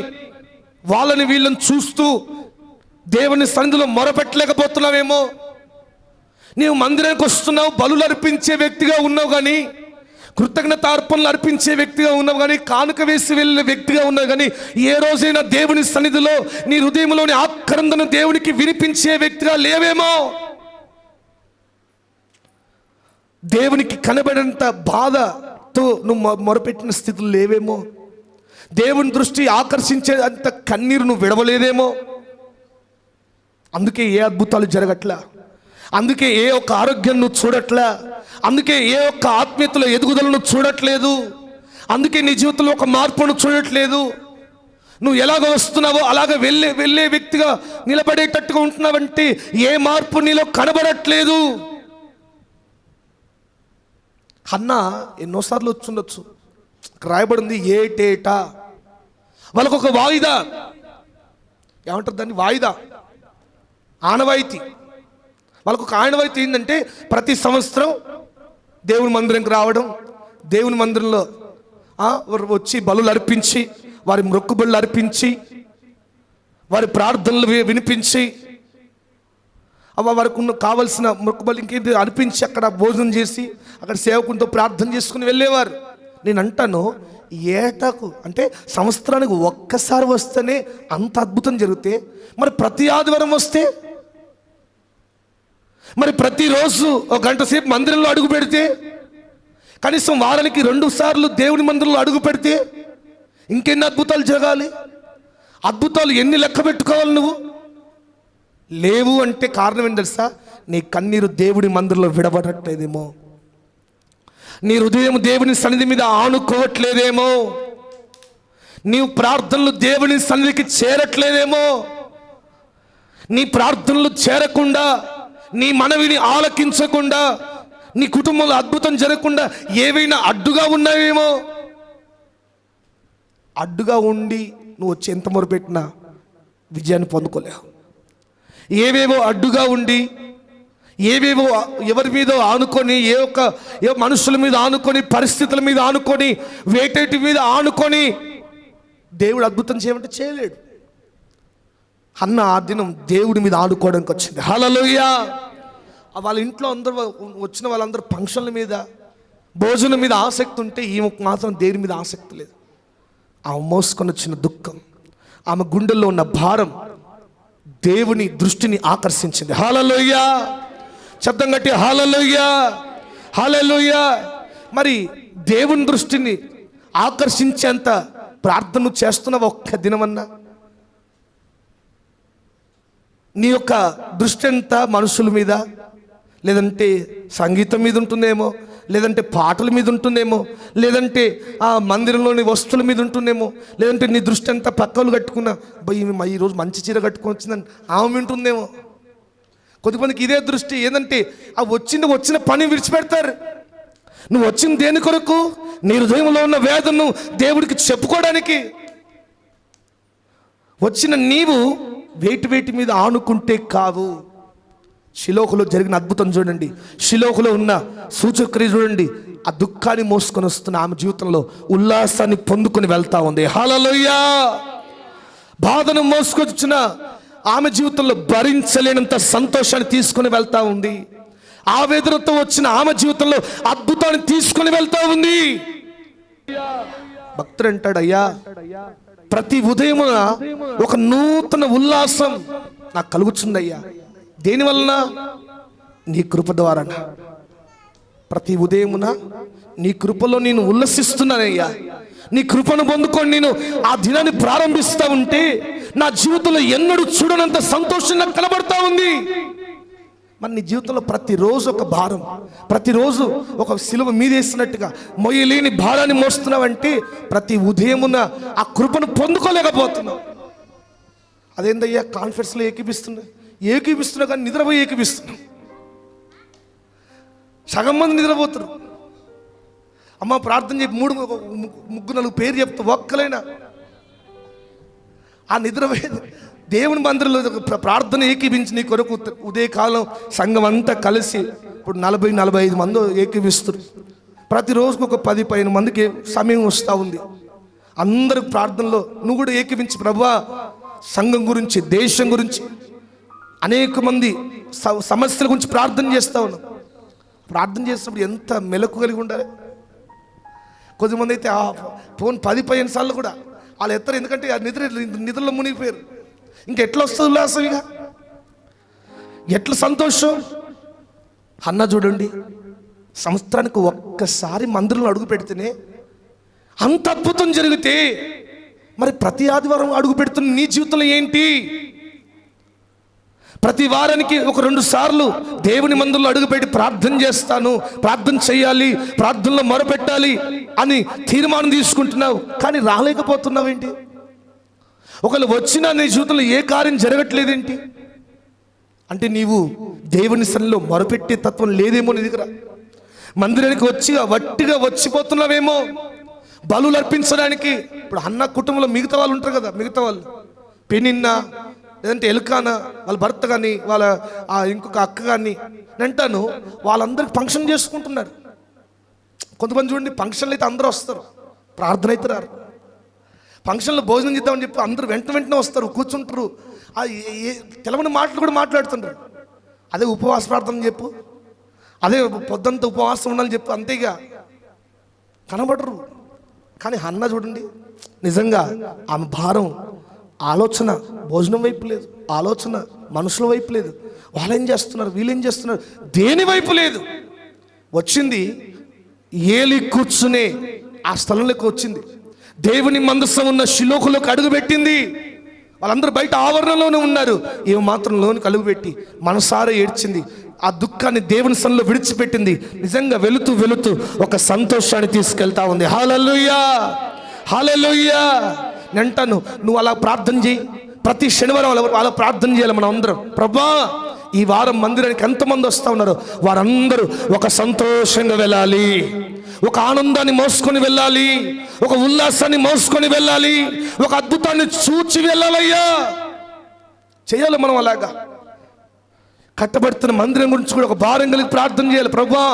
వాళ్ళని వీళ్ళని చూస్తూ దేవుని సన్నిధిలో మొరపెట్టలేకపోతున్నావేమో. నీవు మందిరానికి వస్తున్నావు, బలులు అర్పించే వ్యక్తిగా ఉన్నావు కానీ, కృతజ్ఞత అర్పణలు అర్పించే వ్యక్తిగా ఉన్నావు కానీ, కానుక వేసి వెళ్ళే వ్యక్తిగా ఉన్నావు కానీ, ఏ రోజైనా దేవుని సన్నిధిలో నీ హృదయంలోని ఆక్రందను దేవునికి వినిపించే వ్యక్తిగా లేవేమో. దేవునికి కనబడినంత బాధతో నువ్వు మొరపెట్టిన స్థితులు లేవేమో. దేవుని దృష్టి ఆకర్షించే అంత కన్నీరు నువ్వు విడవలేదేమో. అందుకే ఏ అద్భుతాలు జరగట్లా, అందుకే ఏ ఒక్క ఆరోగ్యం నువ్వు చూడట్లా, అందుకే ఏ ఒక్క ఆత్మీయతలో ఎదుగుదలను చూడట్లేదు, అందుకే నీ జీవితంలో ఒక మార్పును చూడట్లేదు. నువ్వు ఎలాగ వస్తున్నావో అలాగ వెళ్ళే వ్యక్తిగా నిలబడేటట్టుగా ఉంటున్నావంటే ఏ మార్పు నీలో కనబడట్లేదు. హన్నా ఎన్నోసార్లు వచ్చుండొచ్చు, రాయబడింది ఏటేటా వాళ్ళకు ఒక వాయిదా, ఏమంటారు దాన్ని, వాయిదా, ఆనవాయితీ. వాళ్ళకు ఒక ఆనవాయితీ ఏంటంటే ప్రతి సంవత్సరం దేవుని మందిరంకి రావడం, దేవుని మందిరంలో వచ్చి బలులు అర్పించి, వారి మొక్కుబళ్ళు అర్పించి, వారి ప్రార్థనలు వినిపించి, వారికి కావలసిన మొక్కుబళ్ళు ఇంకేంటి అర్పించి అక్కడ భోజనం చేసి అక్కడ సేవకునితో ప్రార్థన చేసుకుని వెళ్ళేవారు. నేను అంటాను, ఏటాకు అంటే సంవత్సరానికి ఒక్కసారి వస్తేనే అంత అద్భుతం జరిగితే, మరి ప్రతి ఆదివారం వస్తే, మరి ప్రతిరోజు ఒక గంట సేపు మందిరంలో అడుగు పెడితే, కనీసం వారానికి 2 సార్లు దేవుని మందిరంలో అడుగు పెడితే ఇంకెన్ని అద్భుతాలు జరగాలి? అద్భుతాలు ఎన్ని లెక్క పెట్టుకోవాలి నువ్వు? లేవు అంటే కారణం ఏంటి తెలుసా? నీ కన్నీరు దేవుడి మందిరంలో విడబడట్లేదేమో, నీ హృదయం దేవుని సన్నిధి మీద ఆనుకోవట్లేదేమో, నీవు ప్రార్థనలు దేవుని సన్నిధికి చేరట్లేదేమో. నీ ప్రార్థనలు చేరకుండా, నీ మనవిని ఆలకించకుండా, నీ కుటుంబంలో అద్భుతం జరగకుండా ఏవైనా అడ్డుగా ఉన్నావేమో. అడ్డుగా ఉండి నువ్వు వచ్చి ఎంత మొరపెట్టినా విజయాన్ని పొందుకోలేవు. ఏవేవో అడ్డుగా ఉండి, ఏవేవో ఎవరి మీద ఆనుకొని, ఏ మనుషుల మీద ఆనుకొని, పరిస్థితుల మీద ఆనుకొని, వేటేటి మీద ఆనుకొని దేవుడు అద్భుతం చేయమంటే చేయలేడు. అన్న ఆ దినం దేవుడి మీద ఆడుకోవడానికి వచ్చింది. హల్లెలూయా. వాళ్ళ ఇంట్లో అందరూ వచ్చిన వాళ్ళందరూ ఫంక్షన్ల మీద, భోజనం మీద ఆసక్తి ఉంటే ఈమెకు మాత్రం దేవుని మీద ఆసక్తి లేదు. ఆమె మోసుకొని వచ్చిన దుఃఖం, ఆమె గుండెల్లో ఉన్న భారం దేవుని దృష్టిని ఆకర్షించింది. హల్లెలూయా. శబ్దం గట్టి హల్లెలూయా, హల్లెలూయా. మరి దేవుని దృష్టిని ఆకర్షించేంత ప్రార్థన చేస్తున్న ఒక్క దినమన్నా నీ యొక్క దృష్టి అంతా మనుషుల మీద, లేదంటే సంగీతం మీద ఉంటుందేమో, లేదంటే పాటల మీద ఉంటుందేమో, లేదంటే ఆ మందిరంలోని వస్తువుల మీద ఉంటుందేమో, లేదంటే నీ దృష్టి అంతా పక్కలు కట్టుకున్నా, ఈమె ఈరోజు మంచి చీర కట్టుకొని వచ్చిందని ఆమె ఉంటుందేమో. కొద్దిమందికి ఇదే దృష్టి ఏంటంటే ఆ వచ్చిన పని విడిచిపెడతారు. నువ్వు వచ్చిన దేని కొరకు? నీ హృదయంలో ఉన్న వేదనను దేవుడికి చెప్పుకోవడానికి వచ్చిన నీవు వేటి మీద ఆనుకుంటే కావు. షిలోహులో జరిగిన అద్భుతం చూడండి, షిలోహులో ఉన్న సూచక్రియ చూడండి. ఆ దుఃఖాన్ని మోసుకొని వస్తున్న ఆమె జీవితంలో ఉల్లాసాన్ని పొందుకొని వెళ్తా ఉంది. హల్లెలూయా. బాధను మోసుకొచ్చిన ఆమె జీవితంలో భరించలేనంత సంతోషాన్ని తీసుకొని వెళ్తా ఉంది. ఆవేదనతో వచ్చిన ఆమె జీవితంలో అద్భుతాన్ని తీసుకొని వెళ్తా ఉంది. భక్తుడు అంటాడు, అయ్యా ప్రతి ఉదయమున ఒక నూతన ఉల్లాసం నాకు కలుగుతుందయ్యా. దేని వలన? నీ కృప ద్వారా. ప్రతి ఉదయమున నీ కృపలో నేను ఉల్లసిస్తున్నానయ్యా. నీ కృపను పొందుకొని నేను ఆ దినాన్ని ప్రారంభిస్తూ ఉంటే నా జీవితంలో ఎన్నడూ చూడనంత సంతోషం నాకు కనబడతా ఉంది. మరి నీ జీవితంలో ప్రతిరోజు ఒక భారం, ప్రతిరోజు ఒక సిలువ మీదేసినట్టుగా మొయ్యలేని భారాన్ని మోస్తున్నావంటే ప్రతి ఉదయమున ఆ కృపను పొందుకోలేకపోతున్నావు. అదేందయ్యా కాన్ఫరెన్స్లో ఏకీపిస్తున్నా కానీ నిద్రపోయి ఏకీపిస్తున్నావు. సగం మంది నిద్రపోతారు. అమ్మ ప్రార్థన చెప్పి ముగ్గురు నలుగు పేరు చెప్తా ఒక్కలైనా ఆ నిద్రపోయేది దేవుని మందిరంలో ప్రార్థన ఏకీభించి నీ కొరకు ఉదయకాలం సంఘం అంతా కలిసి ఇప్పుడు 40-45 మంది ఏకీభిస్తారు. ప్రతిరోజుకు ఒక 10-15 మందికి సమయం వస్తూ ఉంది. అందరూ ప్రార్థనలో నువ్వు కూడా ఏకీభించి ప్రభువా సంఘం గురించి, దేశం గురించి, అనేక మంది సమస్యల గురించి ప్రార్థన చేస్తూ ఉన్నాం. ప్రార్థన చేసినప్పుడు ఎంత మెలకు కలిగి ఉండాలి. కొద్దిమంది అయితే ఫోన్ 10-15 సార్లు కూడా వాళ్ళు ఎత్తరు, ఎందుకంటే ఆ నిద్రలో మునిగిపోయారు. ఇంకెట్లా వస్తుంది ఉల్లాసం, ఇక ఎట్లా సంతోషం. అన్న చూడండి, సంవత్సరానికి ఒక్కసారి మందిరంలో అడుగు పెడితేనే అంత అద్భుతం జరిగితే మరి ప్రతి ఆదివారం అడుగు పెడుతున్న నీ జీవితంలో ఏంటి? ప్రతి వారానికి 1-2 సార్లు దేవుని మందిరంలో అడుగుపెట్టి ప్రార్థన చేస్తాను, ప్రార్థన చేయాలి, ప్రార్థనలో మొరపెట్టాలి అని తీర్మానం తీసుకుంటున్నావు, కానీ రాలేకపోతున్నావేంటి? ఒకవేళ వచ్చినా నీ జీవితంలో ఏ కార్యం జరగట్లేదేంటి అంటే నీవు దేవుని సన్నిధిలో మొరపెట్టే తత్వం లేదేమో నీ దగ్గర. మందిరానికి వట్టిగా వచ్చిపోతున్నావేమో బలులు అర్పించడానికి. ఇప్పుడు అన్న కుటుంబంలో మిగతా వాళ్ళు ఉంటారు కదా, మిగతా వాళ్ళు పెనిన్నా లేదంటే ఎలుకానా వాళ్ళ భర్త కానీ వాళ్ళ ఇంకొక అక్క కానీ అంటాను, వాళ్ళందరికి ఫంక్షన్ చేసుకుంటున్నారు. కొంతమంది చూడండి ఫంక్షన్లు అయితే అందరూ వస్తారు, ప్రార్థన అయితే రారు. ఫంక్షన్లో భోజనం చేద్దామని చెప్పి అందరూ వెంటనే వస్తారు, కూర్చుంటారు, తెలవని మాటలు కూడా మాట్లాడుతుంటారు. అదే ఉపవాస ప్రార్థన చెప్పు, అదే పొద్దంతా ఉపవాసం ఉండాలని చెప్పు, అంతేగా కనబడరు. కానీ అన్న చూడండి, నిజంగా ఆమె భారం ఆలోచన భోజనం వైపు లేదు, ఆలోచన మనుషుల వైపు లేదు, వాళ్ళేం చేస్తున్నారు వీళ్ళేం చేస్తున్నారు దేని వైపు లేదు. వచ్చింది ఏలి కూర్చునే ఆ స్థలంలోకి వచ్చింది, దేవుని మందసం ఉన్న శిలోకులోకి అడుగుపెట్టింది. వాళ్ళందరూ బయట ఆవరణలోనే ఉన్నారు, ఏమో మాత్రం లోనికి అడుగుపెట్టి మనసారా ఏడ్చింది. ఆ దుఃఖాన్ని దేవుని సన్నిధిలో విడిచిపెట్టింది. నిజంగా వెళుతూ ఒక సంతోషాన్ని తీసుకెళ్తా ఉంది. హల్లెలూయా, హల్లెలూయా. అంటాను, నువ్వు అలా ప్రార్థన చేయి. ప్రతి శనివారం అలా ప్రార్థన చేయాలి మనం అందరం. ప్రభా ఈ వారం మందిరానికి ఎంతమంది వస్తూ ఉన్నారో వారందరూ ఒక సంతోషంగా వెళ్ళాలి, ఒక ఆనందాన్ని మోసుకొని వెళ్ళాలి, ఒక ఉల్లాసాన్ని మోసుకొని వెళ్ళాలి, ఒక అద్భుతాన్ని చూచి వెళ్ళాలయ్యా. చేయాలి మనం అలాగా. కట్టబడుతున్న మందిరం గురించి కూడా ఒక భారం కలిగి ప్రార్థన చేయాలి. ప్రభా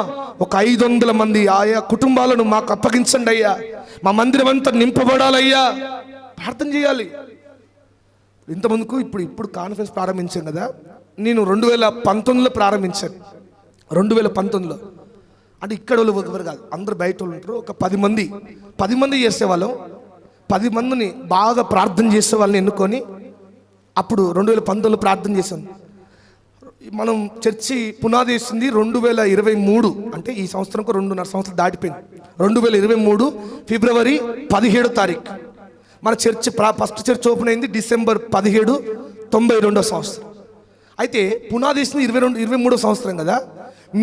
ఒక 500 మంది ఆయా కుటుంబాలను మాకు అప్పగించండి అయ్యా, మా మందిరం అంతా నింపబడాలయ్యా. ప్రార్థన చేయాలి. ఇంతమందికి ఇప్పుడు కాన్ఫరెన్స్ ప్రారంభించాం కదా, నేను 2019లో ప్రారంభించాను. 2019లో అంటే ఇక్కడ వాళ్ళు ఎవరు కాదు, అందరు బయట వాళ్ళు ఉంటారు. ఒక 10 మంది చేసేవాళ్ళం. 10 మందిని బాగా ప్రార్థన చేసే వాళ్ళని ఎన్నుకొని అప్పుడు 2019లో ప్రార్థన చేశాం. మనం చర్చి పునాది వేసింది 2023, అంటే ఈ సంవత్సరంకు 2.5 సంవత్సరాలు దాటిపోయింది. 2023 ఫిబ్రవరి 17వ తారీఖు మన చర్చి ఫస్ట్ చర్చ్ ఓపెన్ అయింది. డిసెంబర్ 17, 92వ సంవత్సరం. అయితే పునాది వేసింది 23వ సంవత్సరం కదా.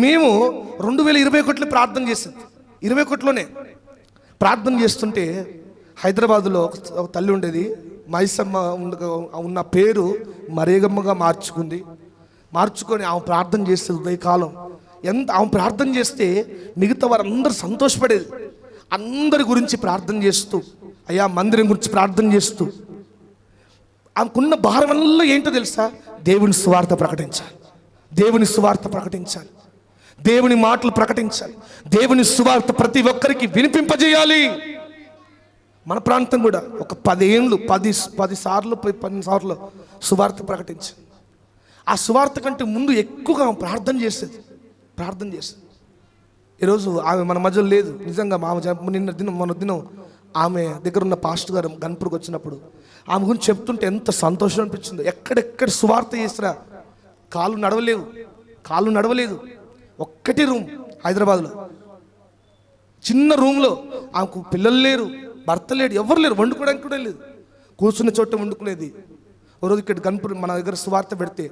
మేము 2021లో ప్రార్థన చేసింది, 21లోనే ప్రార్థన చేస్తుంటే హైదరాబాదులో ఒక తల్లి ఉండేది, మైసమ్మ ఉన్న పేరు మరేగమ్మగా మార్చుకొని ఆమె ప్రార్థన చేస్తుంది ఉదయకాలం. ఆమె ప్రార్థన చేస్తే మిగతా వారందరూ సంతోషపడేది. అందరి గురించి ప్రార్థన చేస్తూ, అయ్యా మందిరం గురించి ప్రార్థన చేస్తూ, ఆమెకున్న భారం వల్ల ఏంటో తెలుసా, దేవుని సువార్త ప్రకటించాలి, దేవుని సువార్త ప్రకటించాలి, దేవుని మాటలు ప్రకటించాలి, దేవుని సువార్త ప్రతి ఒక్కరికి వినిపింపజేయాలి. మన ప్రాంతం కూడా ఒక 10 సార్లు సువార్త ప్రకటించింది. ఆ సువార్త కంటే ముందు ఎక్కువగా ప్రార్థన చేసేది. ఈరోజు ఆమె మన మధ్యలో లేదు. నిజంగా మొన్న దినం ఆమె దగ్గర ఉన్న పాస్టర్ గారు గన్పూర్కి వచ్చినప్పుడు ఆమె గురించి చెప్తుంటే ఎంత సంతోషం అనిపించిందో. ఎక్కడెక్కడ సువార్త చేసినా కాళ్ళు నడవలేదు. ఒక్కటే రూమ్ హైదరాబాద్లో, చిన్న రూమ్లో. ఆమెకు పిల్లలు లేరు, భర్త లేడు, ఎవరు లేరు, వండుకోవడానికి కూడా లేదు. కూర్చున్న చోట వండుకునేది. ఓ రోజు ఇక్కడ గన్పూర్ మన దగ్గర సువార్త పెడితే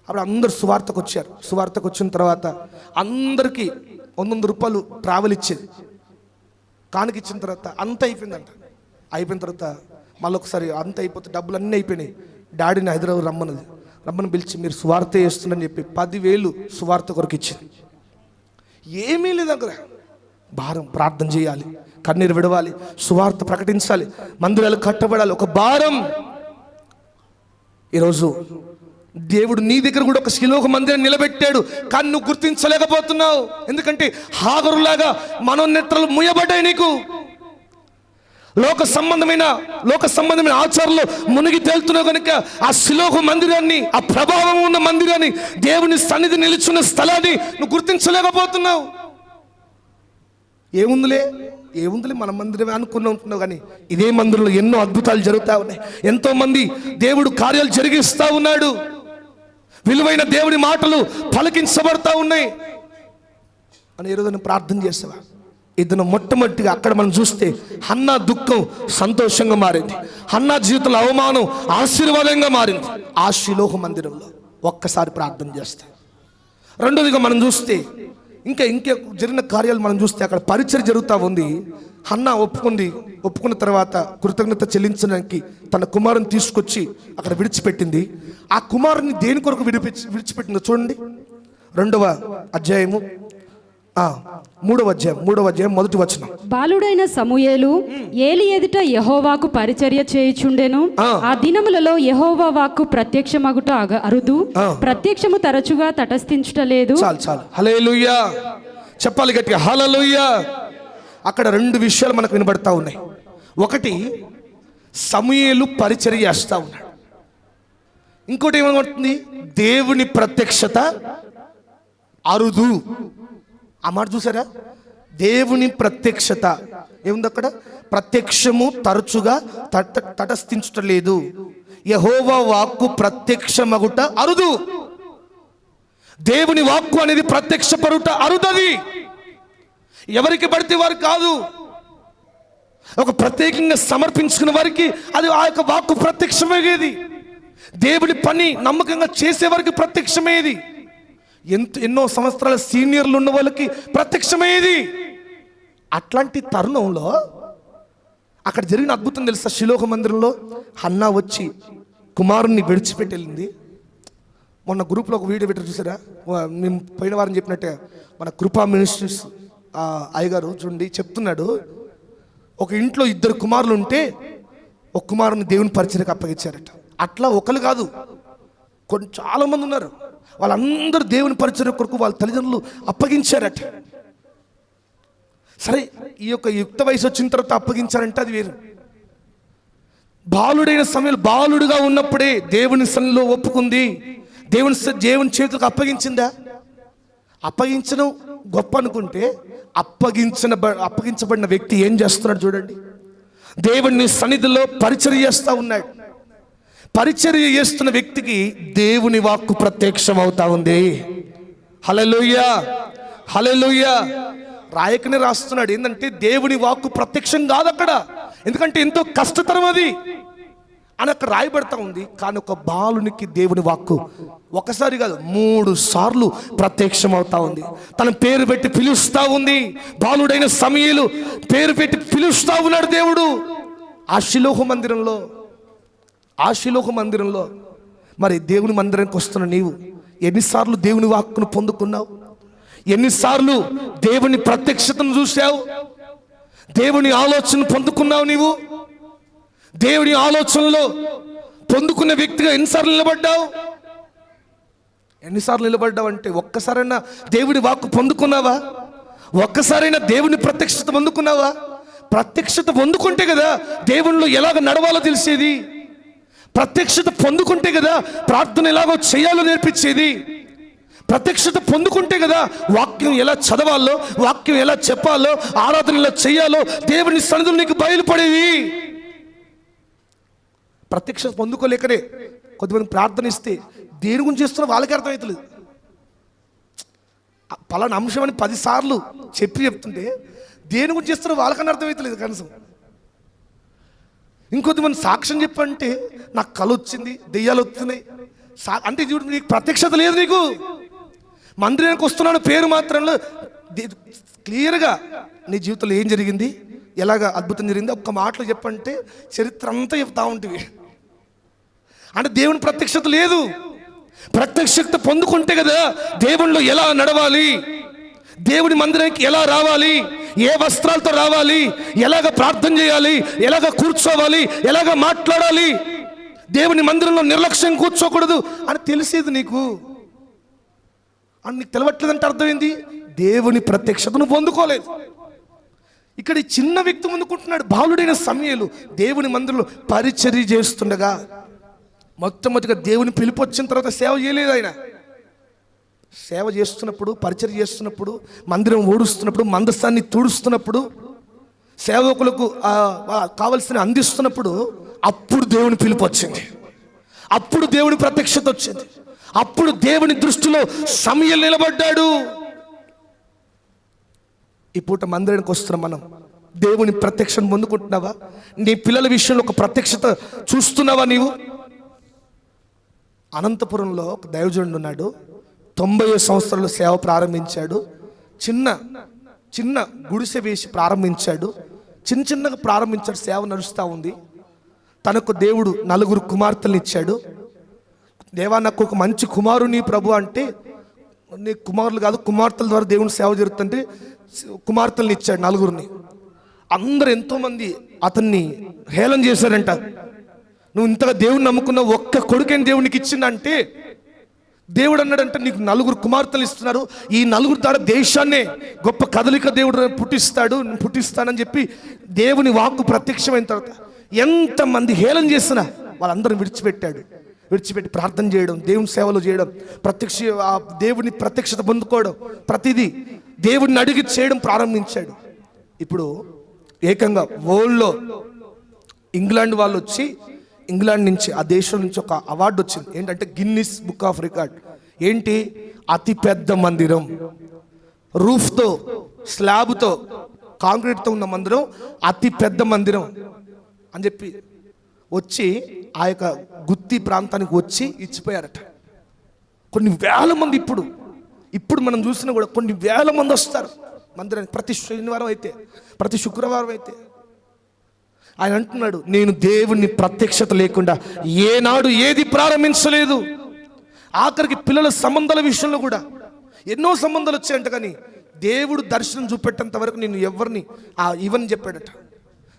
అప్పుడు అందరు సువార్తకు వచ్చారు. సువార్తకు వచ్చిన తర్వాత అందరికీ 100 రూపాయలు ట్రావెల్ ఇచ్చేది. కానుక ఇచ్చిన తర్వాత అంత అయిపోయిందంట. అయిపోయిన తర్వాత మళ్ళీ ఒకసారి అంత అయిపోతే డబ్బులు అన్నీ అయిపోయినాయి. డాడీని హైదరాబాద్ రమ్మని పిలిచి మీరు సువార్త చేస్తుందని చెప్పి 10,000 సువార్త కొరకు ఇచ్చింది. ఏమీ లేదు అక్కడ. భారం. ప్రార్థన చేయాలి, కన్నీరు విడవాలి, సువార్త ప్రకటించాలి, మందిరాలు కట్టబడాలి, ఒక భారం. ఈరోజు దేవుడు నీ దగ్గర కూడా ఒక శిలోహ మందిరాన్ని నిలబెట్టాడు, కానీ నువ్వు గుర్తించలేకపోతున్నావు. ఎందుకంటే హాగరులాగా మనోనేత్రాలు ముయ్యబడ్డాయి నీకు. లోక సంబంధమైన ఆచారాలు మునిగి తేలుతున్నావు కనుక ఆ శిలోహ మందిరాన్ని, ఆ ప్రభావం ఉన్న మందిరాన్ని, దేవుని సన్నిధి నిలుచున్న స్థలాన్ని నువ్వు గుర్తించలేకపోతున్నావు. ఏముందిలే మన మందిరమే అనుకుంటున్నావు, కానీ ఇదే మందిరంలో ఎన్నో అద్భుతాలు జరుగుతూ ఉన్నాయి. ఎంతో మంది దేవుడు కార్యాలు జరిగిస్తూ ఉన్నాడు. విలువైన దేవుడి మాటలు పలికించబడతా ఉన్నాయి అని ఈరోజు ప్రార్థన చేస్తావా? ఇతను మొట్టమొదటిగా అక్కడ మనం చూస్తే హన్నా దుఃఖం సంతోషంగా మారింది, హన్నా జీవితంలో అవమానం ఆశీర్వాదంగా మారింది ఆ షిలోహు మందిరంలో. ఒక్కసారి ప్రార్థన చేస్తే. రెండోదిగా మనం చూస్తే ఇంకా జరిగిన కార్యాలు మనం చూస్తే అక్కడ పరిచయం జరుగుతూ ఉంది. హన్నా ఒప్పుకున్న తర్వాత కృతజ్ఞత చెల్లించడానికి తన కుమారుని తీసుకొచ్చి అక్కడ విడిచిపెట్టింది. ఆ కుమారుని దేని కొరకు విడిచిపెట్టిందో చూడండి. 2వ అధ్యాయము 3వ అధ్యాయం 1వ వచనం. బాలుడైన సమూయేలు ఏలి ఎదుట యెహోవాకు పరిచర్య చేయుచుండెను. ఆ దినములలో యెహోవా వాక్కు ప్రత్యక్షమగుట అరుదు, ప్రత్యక్షము తరచుగా తటస్థించుటలేదు. చాలు హల్లెలూయా చెప్పాలి గట్టిగా, హల్లెలూయా. అక్కడ 2 విషయాలు మనకు వినబడతా ఉన్నాయి. ఒకటి, సమూయేలు పరిచర్య చేస్తా ఉన్నాడు. ఇంకోటి ఏమనుకుంటుంది, దేవుని ప్రత్యక్షత అరుదు. ఆ మాట చూసారా? దేవుని ప్రత్యక్షత ఏముంది అక్కడ? ప్రత్యక్షము తరచుగా తటస్థించలేదు. యెహోవా వాక్కు ప్రత్యక్షమగుట అరుదు. దేవుని వాక్కు అనేది ప్రత్యక్షపరుట అరుదది. ఎవరికి పడితే వారు కాదు, ఒక ప్రత్యేకంగా సమర్పించుకున్న వారికి అది ఆ యొక్క వాక్కు ప్రత్యక్షమయ్యేది. దేవుని పని నమ్మకంగా చేసే వారికి ప్రత్యక్షమయ్యేది. ఎన్నో సంవత్సరాల సీనియర్లు ఉన్న వాళ్ళకి ప్రత్యక్షమయ్యేది. అట్లాంటి తరుణంలో అక్కడ జరిగిన అద్భుతం తెలుసా? షిలోహ మందిరంలో హన్నా వచ్చి కుమారుణ్ణి విడిచిపెట్టి వెళ్ళింది. మొన్న గ్రూప్లో ఒక వీడియో పెట్టారు చూసారా? మేము పోయిన వారం చెప్పినట్టే మన కృపా మినిస్ట్రీస్ అయ్యగారు చూడండి చెప్తున్నాడు, ఒక ఇంట్లో 2 కుమారులు ఉంటే ఒక కుమారుని దేవుని పరిచర్యకు అప్పగించారట. అట్లా ఒకరు కాదు, చాలా మంది ఉన్నారు. వాళ్ళందరూ దేవుని పరిచర్య కొరకు వాళ్ళ తల్లిదండ్రులు అప్పగించారట. సరే, ఈ యొక్క యుక్త వయసు వచ్చిన తర్వాత అప్పగించారంటే అది వేరు. బాలుడైన సమయంలో బాలుడుగా ఉన్నప్పుడే దేవుని సన్నిధిలో ఒప్పుకుంది, దేవుని చేతులకు అప్పగించిందా? అప్పగించడం గొప్ప అనుకుంటే అప్పగించబడిన వ్యక్తి ఏం చేస్తున్నాడు చూడండి. దేవుని సన్నిధిలో పరిచర్య చేస్తూ ఉన్నాడు. పరిచర్య చేస్తున్న వ్యక్తికి దేవుని వాక్కు ప్రత్యక్షం అవుతా ఉంది. హల్లెలూయా హల్లెలూయా. రాయకనే రాస్తున్నాడు ఏంటంటే దేవుని వాక్కు ప్రత్యక్షం కాదు అక్కడ, ఎందుకంటే ఎంతో కష్టతరం అది అని అక్కడ రాయబడతా ఉంది. కానీ ఒక బాలునికి దేవుని వాక్కు ఒకసారి కాదు 3 సార్లు ప్రత్యక్షం అవుతా ఉంది. తన పేరు పెట్టి పిలుస్తా ఉంది. బాలుడైన సమూయేలు పేరు పెట్టి పిలుస్తా ఉన్నాడు దేవుడు. ఆ షిలోహు మందిరంలో మరి దేవుని మందిరానికి వస్తున్న నీవు ఎన్నిసార్లు దేవుని వాక్కును పొందుకున్నావు? ఎన్నిసార్లు దేవుని ప్రత్యక్షతను చూశావు? దేవుని ఆలోచన పొందుకున్నావు? నీవు దేవుని ఆలోచనలో పొందుకున్న వ్యక్తిగా ఎన్నిసార్లు నిలబడ్డావు అంటే ఒక్కసారైనా దేవుని వాక్కు పొందుకున్నావా? ఒక్కసారైనా దేవుని ప్రత్యక్షత పొందుకున్నావా? ప్రత్యక్షత పొందుకుంటే కదా దేవునిలో ఎలాగ నడవాలో తెలిసేది. ప్రత్యక్షత పొందుకుంటే కదా ప్రార్థన ఎలాగో చేయాలో నేర్పించేది. ప్రత్యక్షత పొందుకుంటే కదా వాక్యం ఎలా చదవాలో, వాక్యం ఎలా చెప్పాలో, ఆరాధన ఎలా చేయాలో దేవుని సన్నిధిలో నీకు బయలుపడేది. ప్రత్యక్షత పొందుకోలేకనే కొంతమంది ప్రార్థన ఇస్తే దేని గురించి చేస్తున్నా వాళ్ళకి అర్థమవుతలేదు. పలానా అంశం అని 10 సార్లు చెప్తుంటే దేని గురించి చేస్తున్నా వాళ్ళకన్నా అర్థమవుతలేదు కనీసం. ఇంకొంతమంది సాక్ష్యం చెప్పంటే నాకు కళ వచ్చింది, దెయ్యాలు వస్తున్నాయి అంటే చూడు, నీకు ప్రత్యక్షత లేదు. నీకు మందిరానికి వస్తున్నాడు పేరు మాత్రంలో, క్లియర్గా నీ జీవితంలో ఏం జరిగింది, ఎలాగ అద్భుతం జరిగింది ఒక్క మాటలో చెప్పంటే చరిత్ర అంతా చెప్తా ఉంటుంది. అంటే దేవుని ప్రత్యక్షత లేదు. ప్రత్యక్షత పొందుకుంటే కదా దేవునిలో ఎలా నడవాలి, దేవుని మందిరానికి ఎలా రావాలి, ఏ వస్త్రాలతో రావాలి, ఎలాగ ప్రార్థన చేయాలి, ఎలాగ కూర్చోవాలి, ఎలాగ మాట్లాడాలి, దేవుని మందిరంలో నిర్లక్ష్యం కూర్చోకూడదు అని తెలిసేది నీకు. అని నీకు తెలవట్లేదంటే అర్థమైంది, దేవుని ప్రత్యక్షతను పొందుకోలేదు. ఇక్కడ ఈ చిన్న వ్యక్తి పొందుకుంటున్నాడు. బాలుడైన సమూయేలు దేవుని మందిరంలో పరిచర్య చేస్తుండగా మొట్టమొదటిగా దేవుని పిలుపు వచ్చిన తర్వాత సేవ చేయలేదు. ఆయన సేవ చేస్తున్నప్పుడు, పరిచర్య చేస్తున్నప్పుడు, మందిరం ఊడుస్తున్నప్పుడు, మందస్థాన్ని తుడుస్తున్నప్పుడు, సేవకులకు కావలసిన అందిస్తున్నప్పుడు అప్పుడు దేవుని పిలుపు వచ్చింది. అప్పుడు దేవుని ప్రత్యక్షత వచ్చింది. అప్పుడు దేవుని దృష్టిలో సమూయేలు నిలబడ్డాడు. ఈ పూట మందిరానికి వస్తున్నాం మనం. దేవుని ప్రత్యక్షను పొందుకుంటున్నావా? నీ పిల్లల విషయంలో ఒక ప్రత్యక్షత చూస్తున్నావా నీవు? అనంతపురంలో ఒక దైవజనుడు ఉన్నాడు. 90 సంవత్సరాలు సేవ ప్రారంభించాడు. చిన్న గుడిసె వేసి ప్రారంభించాడు. చిన్నగా ప్రారంభించాడు. సేవ నడుస్తూ ఉంది. తనకు దేవుడు 4 కుమార్తెలను ఇచ్చాడు. దేవా, నాకు ఒక మంచి కుమారుని ప్రభు అంటే, నీ కుమారులు కాదు, కుమార్తెల ద్వారా దేవుని సేవ జరుగుతుంటే కుమార్తెలను ఇచ్చాడు 4. అందరు ఎంతోమంది అతన్ని హేళన చేశారంట. నువ్వు ఇంతగా దేవుని నమ్ముకున్న ఒక్క కొడుకైన దేవునికి ఇచ్చిందంటే, దేవుడు అన్నాడంటే నీకు 4 కుమార్తెలు ఇస్తున్నారు, ఈ 4 ద్వారా దేశాన్నే గొప్ప కదలిక దేవుడు పుట్టిస్తానని చెప్పి దేవుని వాక్కు ప్రత్యక్షమైన తర్వాత ఎంతమంది హేళన చేసినా వాళ్ళందరూ విడిచిపెట్టి ప్రార్థన చేయడం, దేవుని సేవలు చేయడం, దేవుని ప్రత్యక్షత పొందుకోవడం, ప్రతిదీ దేవుడిని అడిగి చేయడం ప్రారంభించాడు. ఇప్పుడు ఏకంగా వరల్డ్లో ఇంగ్లాండ్ వాళ్ళు వచ్చి, ఇంగ్లాండ్ నుంచి, ఆ దేశం నుంచి ఒక అవార్డు వచ్చింది. ఏంటంటే గిన్నిస్ బుక్ ఆఫ్ రికార్డ్. ఏంటి? అతి పెద్ద మందిరం, రూఫ్తో, స్లాబ్తో, కాంక్రీట్తో ఉన్న మందిరం, అతి పెద్ద మందిరం అని చెప్పి వచ్చి ఆ యొక్క గుత్తి ప్రాంతానికి వచ్చి ఇచ్చిపోయారట. కొన్ని వేల మంది ఇప్పుడు మనం చూసినా కూడా కొన్ని వేల మంది వస్తారు మందిరానికి. ప్రతి శనివారం అయితే, ప్రతి శుక్రవారం అయితే. ఆయన అంటున్నాడు, నేను దేవుని ప్రత్యక్షత లేకుండా ఏనాడు ఏది ప్రారంభించలేదు. ఆఖరికి పిల్లల సంబంధాల విషయంలో కూడా ఎన్నో సంబంధాలు వచ్చాయంట, కానీ దేవుడు దర్శనం చూపెట్టేంత వరకు నేను ఎవరిని ఇవని చెప్పాడట.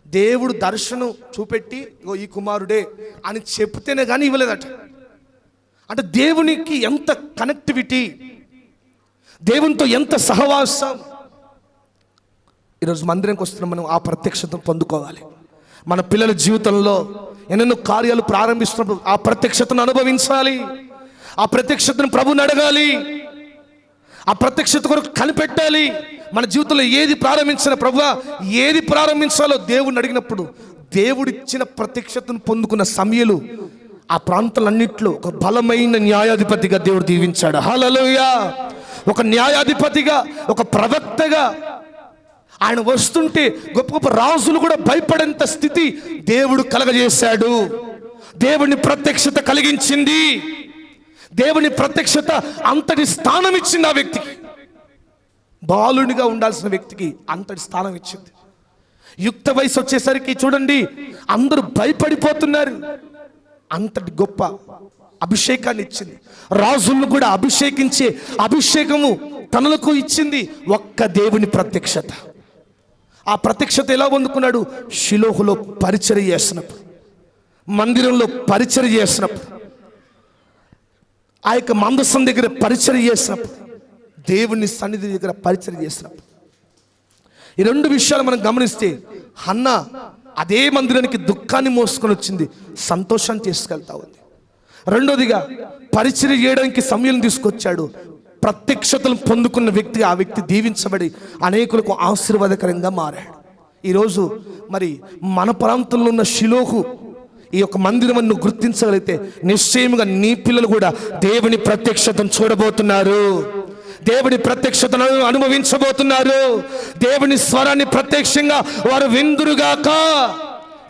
దేవుడు దర్శనం చూపెట్టి ఈ కుమారుడే అని చెప్తేనే కానీ ఇవ్వలేదట. అంటే దేవునికి ఎంత కనెక్టివిటీ, దేవునితో ఎంత సహవాసం. ఈరోజు మందిరానికి వస్తున్న మనం ఆ ప్రత్యక్షతను పొందుకోవాలి. మన పిల్లల జీవితంలో ఎన్నెన్నో కార్యాలు ప్రారంభిస్తున్నప్పుడు ఆ ప్రత్యక్షతను అనుభవించాలి. ఆ ప్రత్యక్షతను ప్రభుని అడగాలి. ఆ ప్రత్యక్షత కొరకు కనిపెట్టాలి. మన జీవితంలో ఏది ప్రారంభించిన ప్రభువా, ఏది ప్రారంభించాలో దేవుడిని అడిగినప్పుడు దేవుడిచ్చిన ప్రత్యక్షతను పొందుకున్న సమూయేలు ఆ ప్రాంతాలన్నింటిలో ఒక బలమైన న్యాయాధిపతిగా దేవుడు దీవించాడు. హల్లెలూయా! ఒక న్యాయాధిపతిగా, ఒక ప్రవక్తగా ఆయన వస్తుంటే గొప్ప గొప్ప రాజులు కూడా భయపడేంత స్థితి దేవుడు కలగజేశాడు. దేవుని ప్రత్యక్షత కలిగించింది. దేవుని ప్రత్యక్షత అంతటి స్థానం ఇచ్చింది ఆ వ్యక్తికి. బాలునిగా ఉండాల్సిన వ్యక్తికి అంతటి స్థానం ఇచ్చింది. యుక్త వయసు వచ్చేసరికి చూడండి అందరూ భయపడిపోతున్నారు. అంతటి గొప్ప అభిషేకాన్ని ఇచ్చింది. రాజులను కూడా అభిషేకించే అభిషేకము తనలకు ఇచ్చింది ఒక్క దేవుని ప్రత్యక్షత. ఆ ప్రత్యక్షత ఎలా పొందుకున్నాడు? షిలోహులో పరిచర్య చేస్తున్నప్పుడు, మందిరంలో పరిచర్య చేస్తున్నప్పుడు, ఆ యొక్క మందసం దగ్గర పరిచర్య చేసినప్పుడు, దేవుని సన్నిధి దగ్గర పరిచర్య చేసినప్పుడు. ఈ 2 విషయాలు మనం గమనిస్తే హన్నా అదే మందిరానికి దుఃఖాన్ని మోసుకొని వచ్చింది, సంతోషాన్ని తీసుకెళ్తా ఉంది. రెండోదిగా పరిచర్య చేయడానికి సమయం తీసుకొచ్చాడు. ప్రత్యక్షతలు పొందుకున్న వ్యక్తిగా ఆ వ్యక్తి దీవించబడి అనేకులకు ఆశీర్వాదకరంగా మారాడు. ఈరోజు మరి మన ప్రాంతంలో ఉన్న షిలోహు ఈ యొక్క మందిరం గుర్తించగలిగితే నిశ్చయంగా నీ పిల్లలు కూడా దేవుని ప్రత్యక్షతను చూడబోతున్నారు. దేవుని ప్రత్యక్షతను అనుభవించబోతున్నారు. దేవుని స్వరాన్ని ప్రత్యక్షంగా వారు విందురుగాక.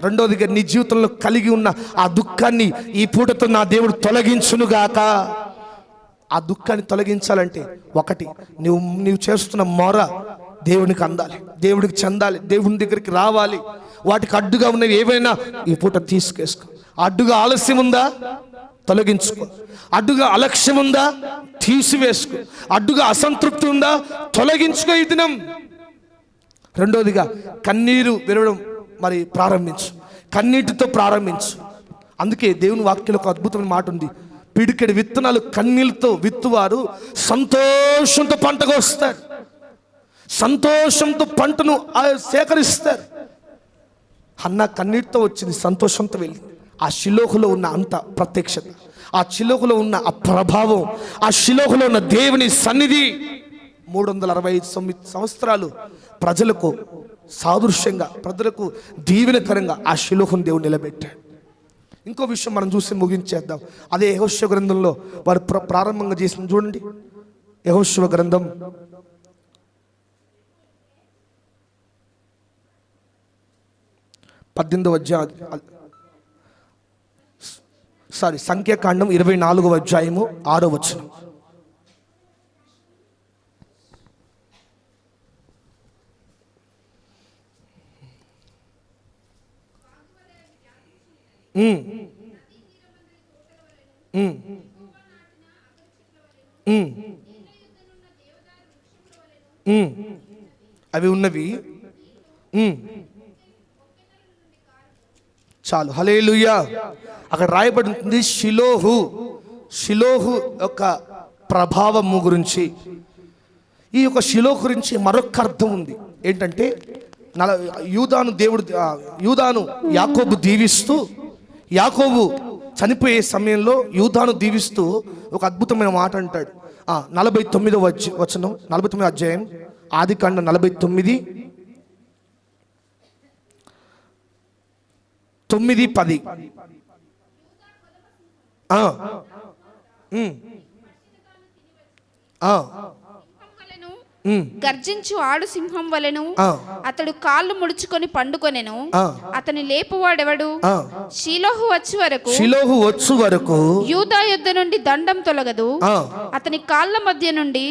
రెండోదిగా నీ జీవితంలో కలిగి ఉన్న ఆ దుఃఖాన్ని ఈ పూటతో నా దేవుడు తొలగించునుగాక. ఆ దుఃఖాన్ని తొలగించాలంటే ఒకటి, నువ్వు చేస్తున్న మొర దేవునికి అందాలి, దేవుడికి చెందాలి, దేవుని దగ్గరికి రావాలి. వాటికి అడ్డుగా ఉన్నవి ఏవైనా ఈ పూట తీసుకేసుకో. అడ్డుగా ఆలస్యం ఉందా? తొలగించుకో. అడ్డుగా అలక్ష్యం ఉందా? తీసివేసుకో. అడ్డుగా అసంతృప్తి ఉందా? తొలగించుకో. ఈ దినం రెండోదిగా కన్నీరు విరవడం మరి ప్రారంభించు, కన్నీటితో ప్రారంభించు. అందుకే దేవుని వాక్యంలో ఒక అద్భుతమైన మాట ఉంది, పిడికెడి విత్తనాలు కన్నీళ్ళతో విత్తువారు సంతోషంతో పంటకు వస్తారు, సంతోషంతో పంటను సేకరిస్తారు. హన్నా కన్నీటితో వచ్చింది, సంతోషంతో వెళ్ళింది. ఆ షిలోహులో ఉన్న అంత ప్రత్యక్షత, ఆ షిలోహులో ఉన్న ఆ ప్రభావం, ఆ షిలోహులో ఉన్న దేవుని సన్నిధి 365 సంవత్సరాలు ప్రజలకు సాదృశ్యంగా, ప్రజలకు దీవెనకరంగా ఆ షిలోహును దేవుడు నిలబెట్టాడు. ఇంకో విషయం మనం చూసి ముగించేద్దాం. అదే యెహోషువ గ్రంథంలో వారు ప్రారంభంగా చేసిన చూడండి. యెహోషువ గ్రంథం 18వ అధ్యాయం, సంఖ్యాకాండం 24వ అధ్యాయము 6వ వచనం. అవి ఉన్నవి. చాలు, హల్లెలూయా. అక్కడ రాయబడి ఉంటుంది షిలోహు. షిలోహు యొక్క ప్రభావము గురించి, ఈ యొక్క షిలోహు గురించి మరొక అర్థం ఉంది. ఏంటంటే యూదాను యాకోబు దీవిస్తూ, యాకోబు చనిపోయే సమయంలో యూదాను దీవిస్తూ ఒక అద్భుతమైన మాట అంటాడు. 49వ వచనం, 49వ అధ్యాయం, ఆదికాండం 49, 9, 10. గర్జించు ఆడు సింహం వలెను అతడు కాళ్ళు ముడుచుకొని పండుకొనెను. అతని లేపువాడెవడు? షిలోహు వచ్చు వరకు యూదా యొద్ద నుండి దండం తొలగదు, అతని కాళ్ళ మధ్య నుండి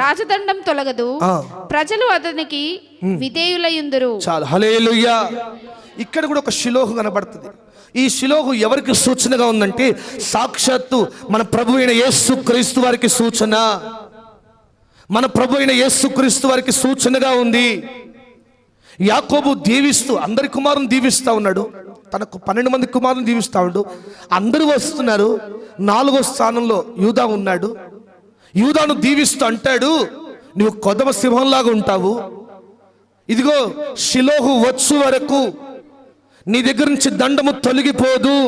రాజదండం తొలగదు, ప్రజలు అతనికి విధేయులయుందురు. చాలు, హల్లెలూయా. ఇక్కడ కూడా ఒక షిలోహు కనబడుతుంది. ఈ షిలోహు ఎవరికి సూచనగా ఉందంటే సాక్షాత్తు మన ప్రభు అయిన యేసుక్రీస్తు వారికి సూచన, మన ప్రభు అయిన యేసుక్రీస్తు వారికి సూచనగా ఉంది. యాకోబు దీవిస్తూ అందరి కుమారుని దీవిస్తూ ఉన్నాడు, తనకు 12 మంది కుమారుని దీవిస్తూ ఉన్నాడు. అందరూ వస్తున్నారు. 4వ స్థానంలో యూదా ఉన్నాడు. యూదాను దీవిస్తూ అంటాడు, నువ్వు కొదమ సింహంలాగా ఉంటావు, ఇదిగో షిలోహు వచ్చు వరకు నీ దగ్గర నుంచి దండము తొలగిపోదు,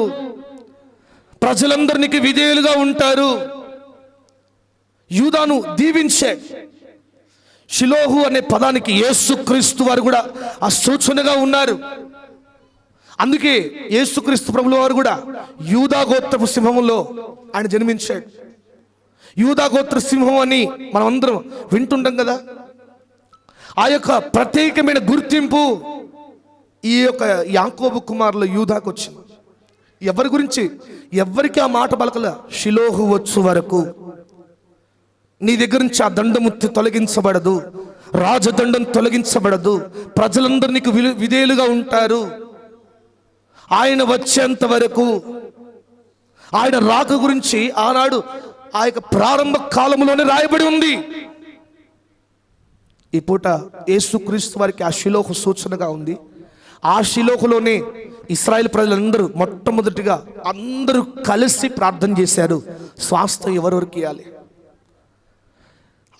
ప్రజలందరూ నీకు విధేయులుగా ఉంటారు. యూదాను దీవించాడు. షిలోహు అనే పదానికి యేసుక్రీస్తు వారు కూడా ఆ సూచనగా ఉన్నారు. అందుకే యేసుక్రీస్తు ప్రభుల వారు కూడా యూదా గోత్రపు సింహంలో ఆయన జన్మించాడు. యూదా గోత్ర సింహం అని మనం అందరం వింటుంటాం కదా. ఆ యొక్క ప్రత్యేకమైన గుర్తింపు ఈ యొక్క యాకోబు కుమారుల యూదాకు వచ్చింది. ఎవరి గురించి ఎవరికి ఆ మాట పలకల, షిలోహు వచ్చు వరకు నీ దగ్గర నుంచి ఆ దండము తొలగించబడదు, రాజదండం తొలగించబడదు, ప్రజలందరూ నీకు విధేయులుగా ఉంటారు. ఆయన వచ్చేంత వరకు, ఆయన రాక గురించి ఆనాడు ఆ యొక్క ప్రారంభ కాలంలోనే రాయబడి ఉంది. ఈ పూట యేసుక్రీస్తు వారికి ఆ షిలోహు సూచనగా ఉంది. ఆ షిలోహులోనే ఇశ్రాయేల్ ప్రజలందరూ మొట్టమొదటిగా అందరూ కలిసి ప్రార్థన చేశారు, స్వాస్థ్యం ఎవరెవరికి ఇవ్వాలి.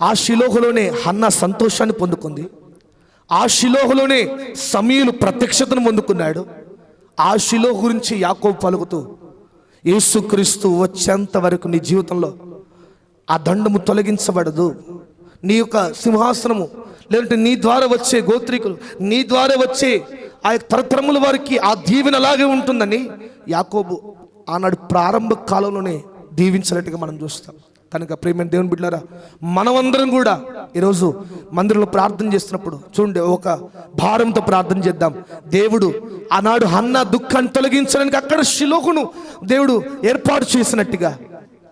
ఆ షిలోహులోనే హన్నా సంతోషాన్ని పొందుకుంది. ఆ షిలోహులోనే సమూయేలు ప్రత్యక్షతను పొందుకున్నాడు. ఆ షిలోహు గురించి యాకోబు పలుకుతూ, యేసుక్రీస్తు వచ్చేంత వరకు నీ జీవితంలో ఆ దండము తొలగించబడదు, నీ యొక్క సింహాసనము లేదంటే నీ ద్వారా వచ్చే గోత్రికులు, నీ ద్వారా వచ్చే ఆ తరతరముల వారికి ఆ దీవెన అలాగే ఉంటుందని యాకోబు ఆనాడు ప్రారంభ కాలంలోనే దీవించినట్టుగా మనం చూస్తాం. కనుక ప్రియమైన దేవుని బిడ్డలారా, మనమందరం కూడా ఈరోజు మందిరంలో ప్రార్థన చేస్తున్నప్పుడు చూడండి, ఒక భారంతో ప్రార్థన చేద్దాం. దేవుడు ఆనాడు హన్నా దుఃఖాన్ని తొలగించడానికి అక్కడ షిలోహును దేవుడు ఏర్పాటు చేసినట్టుగా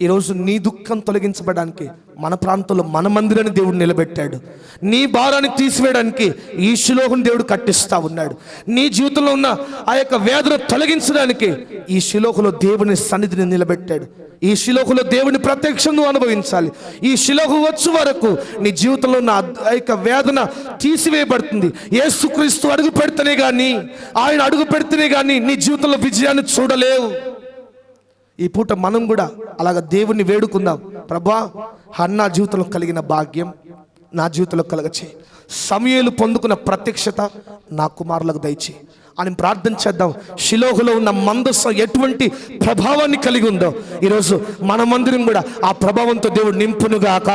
ఈరోజు నీ దుఃఖం తొలగించబడడానికి మన ప్రాంతంలో మన మందిరాన్ని దేవుడు నిలబెట్టాడు. నీ భారాన్ని తీసివేయడానికి ఈ షిలోహుని దేవుడు కట్టిస్తా ఉన్నాడు. నీ జీవితంలో ఉన్న ఆ యొక్క వేదన తొలగించడానికి ఈ షిలోహులో దేవుని సన్నిధిని నిలబెట్టాడు. ఈ షిలోహులో దేవుని ప్రత్యక్షం నువ్వు అనుభవించాలి. ఈ షిలోహు వచ్చే వరకు నీ జీవితంలో ఉన్న ఆ యొక్క వేదన తీసివేయబడుతుంది. యేసుక్రీస్తు అడుగు పెడితేనే కానీ, ఆయన అడుగు పెడితేనే కానీ నీ జీవితంలో విజయాన్ని చూడలేవు. ఈ పూట మనం కూడా అలాగ దేవుణ్ణి వేడుకుందాం. ప్రభా, హన్నా జీవితంలో కలిగిన భాగ్యం నా జీవితంలో కలగచే, సమూయేలు పొందుకున్న ప్రత్యక్షత నా కుమారులకు దయచే అని ప్రార్థన చేద్దాం. షిలోహులో ఉన్న మందస్సు ఎటువంటి ప్రభావాన్ని కలిగి ఉందో ఈరోజు మన మందిరం కూడా ఆ ప్రభావంతో దేవుడు నింపునుగాక.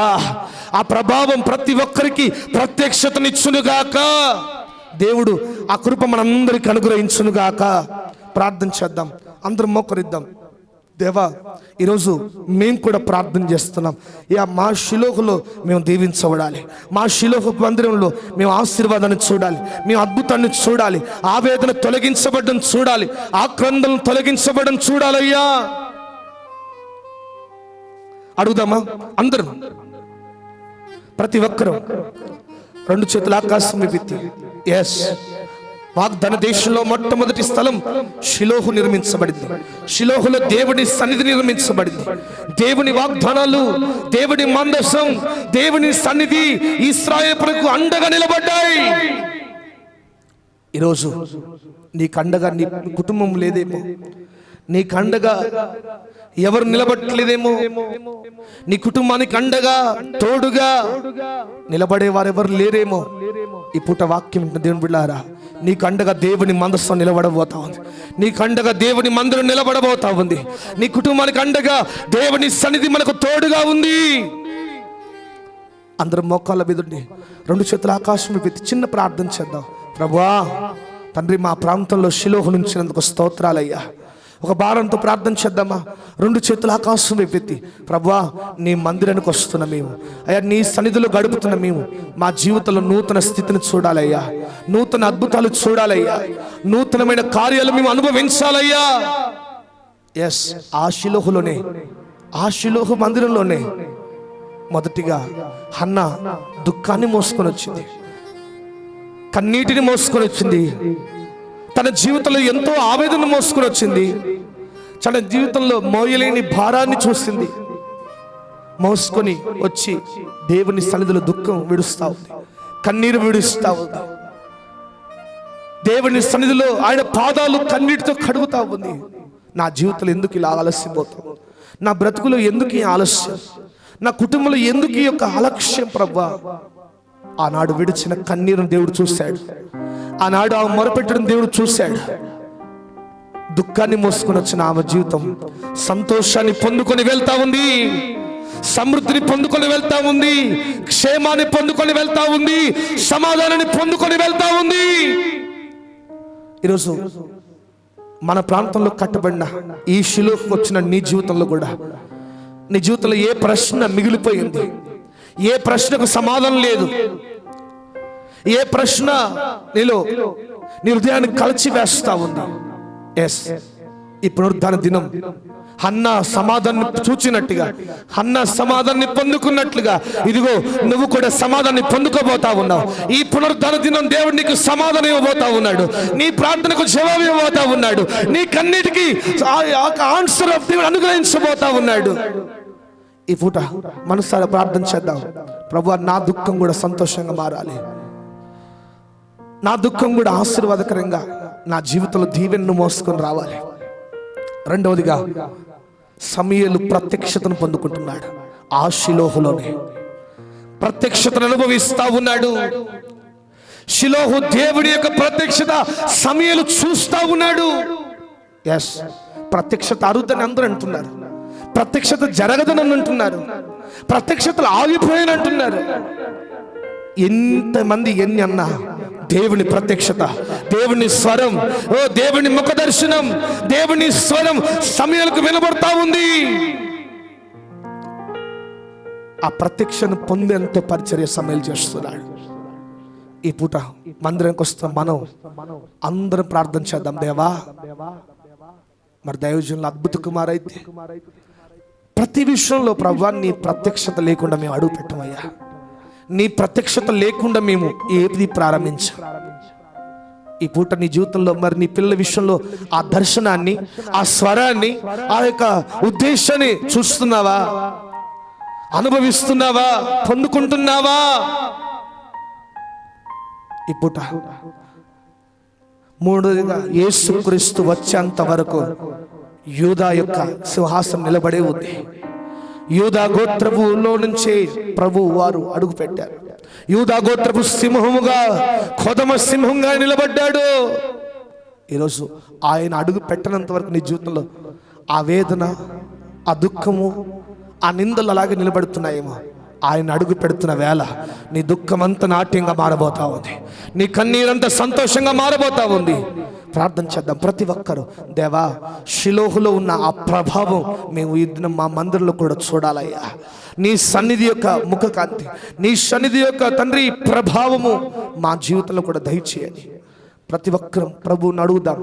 ఆ ప్రభావం ప్రతి ఒక్కరికి ప్రత్యక్షతనిచ్చునుగాక. దేవుడు ఆ కృప మనందరికి అనుగ్రహించునుగాక. ప్రార్థన చేద్దాం, అందరం మోకరిద్దాం. దేవా, ఈరోజు మేము కూడా ప్రార్థన చేస్తున్నాం. మా షిలోహులో మేము దీవించబడాలి. మా షిలోహు మందిరంలో మేము ఆశీర్వాదాన్ని చూడాలి, మేము అద్భుతాన్ని చూడాలి, ఆవేదన తొలగించబడడం చూడాలి, ఆక్రందనలు తొలగించబడడం చూడాలయ్యా. అడుగుదామా? అందరం ప్రతి ఒక్కరూ రెండు చేతుల ఆకాశం విప్పి, ఎస్, వాగ్దాన దేశంలో మొట్టమొదటి స్థలం షిలోహు నిర్మించబడింది. షిలోహులో దేవుని సన్నిధి నిర్మించబడింది. దేవుని వాగ్దానాలు, దేవుని మందసం, దేవుని సన్నిధి ఇశ్రాయేలుకు అండగా నిలబడ్డాయి. ఈరోజు నీకు అండగా నీ కుటుంబం లేదేమో, నీకు అండగా ఎవరు నిలబట్టలేదేమో, నీ కుటుంబానికి అండగా తోడుగా నిలబడే వారు ఎవరు లేరేమో. ఈ పూట వాక్యం దేవుని బిడ్డలారా, నీకు అండగా దేవుని మందస్సం నిలబడబోతా ఉంది. నీకు అండగా దేవుని మందిరం నిలబడబోతా ఉంది. నీ కుటుంబానికి అండగా దేవుని సన్నిధి మనకు తోడుగా ఉంది. అందరం మోకాళ్ళ మీద ఉండి రెండు చేతుల ఆకాశం పెట్టి చిన్న ప్రార్థన చేద్దాం. ప్రభువా తండ్రి, మా ప్రాంతంలో షిలోహు నుంచినందుకు స్తోత్రాలయ్యా. ఒక భారంతో ప్రార్థన చేద్దామా? రెండు చేతుల ఆకాశం వైపెత్తి, ప్రభువా నీ మందిరానికి వస్తున్న మేము అయ్యా, నీ సన్నిధిలో గడుపుతున్న మేము మా జీవితంలో నూతన స్థితిని చూడాలయ్యా, నూతన అద్భుతాలు చూడాలయ్యా, నూతనమైన కార్యాలు మేము అనుభవించాలయ్యా. ఎస్, ఆ షిలోహులోనే, ఆ షిలోహు మందిరంలోనే మొదటిగా హన్నా దుఃఖాన్ని మోసుకొని వచ్చింది, కన్నీటిని మోసుకొని వచ్చింది, తన జీవితంలో ఎంతో ఆవేదన మోసుకొని వచ్చింది, తన జీవితంలో మోయలేని భారాన్ని చూసింది. మోసుకొని వచ్చి దేవుని సన్నిధిలో దుఃఖం విడుస్తా ఉంది, కన్నీరు విడుస్తా ఉంది. దేవుని సన్నిధిలో ఆయన పాదాలు కన్నీటితో కడుగుతా ఉంది. నా జీవితంలో ఎందుకు ఇలా ఆలస్యపోతాం? నా బ్రతుకులో ఎందుకు ఈ ఆలస్యం? నా కుటుంబంలో ఎందుకు ఈ యొక్క అలక్ష్యం? ప్రభువా, ఆనాడు విడిచిన కన్నీరును దేవుడు చూశాడు. ఆనాడు ఆ మొరపెట్టడం దేవుడు చూశాడు. దుఃఖాన్ని మోసుకొని వచ్చిన ఆమె జీవితం సంతోషాన్ని పొందుకొని వెళ్తా ఉంది, సమృద్ధిని పొందుకొని వెళ్తా ఉంది, క్షేమాన్ని పొందుకొని వెళ్తా ఉంది, సమాధానాన్ని పొందుకొని వెళ్తా ఉంది. ఈరోజు మన ప్రాంతంలో కట్టబడిన ఈ షిలోహు వచ్చిన నీ జీవితంలో కూడా, నీ జీవితంలో ఏ ప్రశ్న మిగిలిపోయింది? ఏ ప్రశ్నకు సమాధానం లేదు? ఏ ప్రశ్న నీలో నీ హృదయాన్ని కలిచి వేస్తా ఉంది? ఎస్, ఈ పునరుద్ధాన దినం హన్నా సమాధాన్ని చూచినట్టుగా, హన్నా సమాధాన్ని పొందుకున్నట్లుగా ఇదిగో నువ్వు కూడా సమాధాన్ని పొందుకోబోతా ఉన్నావు. ఈ పునరుద్ధాన దినం దేవుడు నీకు సమాధానం ఇవ్వబోతా ఉన్నాడు, నీ ప్రార్థనకు జవాబు ఇవ్వబోతా ఉన్నాడు, నీ కన్నిటికి ఆన్సర్ ఆఫ్ దేవుడు అనుగ్రహించబోతా ఉన్నాడు. ఈ పూట మనసారా ప్రార్థన చేద్దాం. ప్రభువా, నా దుఃఖం కూడా సంతోషంగా మారాలి, నా దుఃఖం కూడా ఆశీర్వాదకరంగా నా జీవితంలో దీవెనను మోసుకొని రావాలి. రెండవదిగా సమూయేలు ప్రత్యక్షతను పొందుకుంటున్నాడు. ఆ షిలోహులోనే ప్రత్యక్షతను అనుభవిస్తా ఉన్నాడు. షిలోహు దేవుడి యొక్క ప్రత్యక్షత సమూయేలు చూస్తా ఉన్నాడు. ఎస్, ప్రత్యక్షత అరుదని అందరూ అంటున్నారు, ప్రత్యక్షత జరగదని అంటున్నారు, ప్రత్యక్షతలు ఆగిపోయాని అంటున్నారు. ఎంతమంది ఎన్ని అన్నా దేవుని ప్రత్యక్షత, దేవుని స్వరం, ఓ దేవుని ముఖ దర్శనం, దేవుని స్వరం సమూయేలుకు వినబడతా ఉంది. ఆ ప్రత్యక్షను పొందేంత పరిచర్య సమూయేలు చేస్తున్నాడు. ఈ పూట మందిరానికి వస్తాం, మనం అందరం ప్రార్థన చేద్దాం. దేవా, మరి దైవజనులు అద్భుత కుమార్ అయితే ప్రతి విషయంలో ప్రభువా నీ ప్రత్యక్షత లేకుండా మేము అడుగు పెట్టమయ్యా. నీ ప్రత్యక్షత లేకుండా మేము ఏది ప్రారంభించాం. ఈ పూట నీ జీవితంలో మరి నీ పిల్లల విషయంలో ఆ దర్శనాన్ని, ఆ స్వరాన్ని, ఆ యొక్క ఉద్దేశాన్ని చూస్తున్నావా, అనుభవిస్తున్నావా, పొందుకుంటున్నావా? ఈ పూట మూడోదిగా యేసుక్రీస్తు వచ్చేంత వరకు యూదా యొక్క సింహాసనం నిలబడే ఉంది. యూదా గోత్రపులో నుంచే ప్రభు వారు అడుగు పెట్టారు. యూదా గోత్రపు సింహముగా, కొదమ సింహంగా నిలబడ్డాడు. ఈరోజు ఆయన అడుగు పెట్టనంత వరకు నీ జీవితంలో ఆ వేదన, ఆ దుఃఖము, ఆ నిందలు అలాగే నిలబడుతున్నాయేమో. ఆయన అడుగు పెడుతున్న వేళ నీ దుఃఖం అంతా నాట్యంగా మారబోతా ఉంది, నీ కన్నీరంతా సంతోషంగా మారబోతా ఉంది. ప్రార్థన చేద్దాం ప్రతి ఒక్కరు. దేవా, షిలోహులో ఉన్న ఆ ప్రభావం మేము ఈ దినం మా మందిరంలో కూడా చూడాలయ్యా. నీ సన్నిధి యొక్క ముఖకాంతి, నీ సన్నిధి యొక్క తండ్రి ప్రభావము మా జీవితంలో కూడా దయచేయండి. ప్రతి ఒక్కరం ప్రభువుని అడుగుదాం.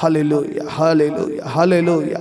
హల్లెలూయా, హల్లెలూయా, హల్లెలూయా.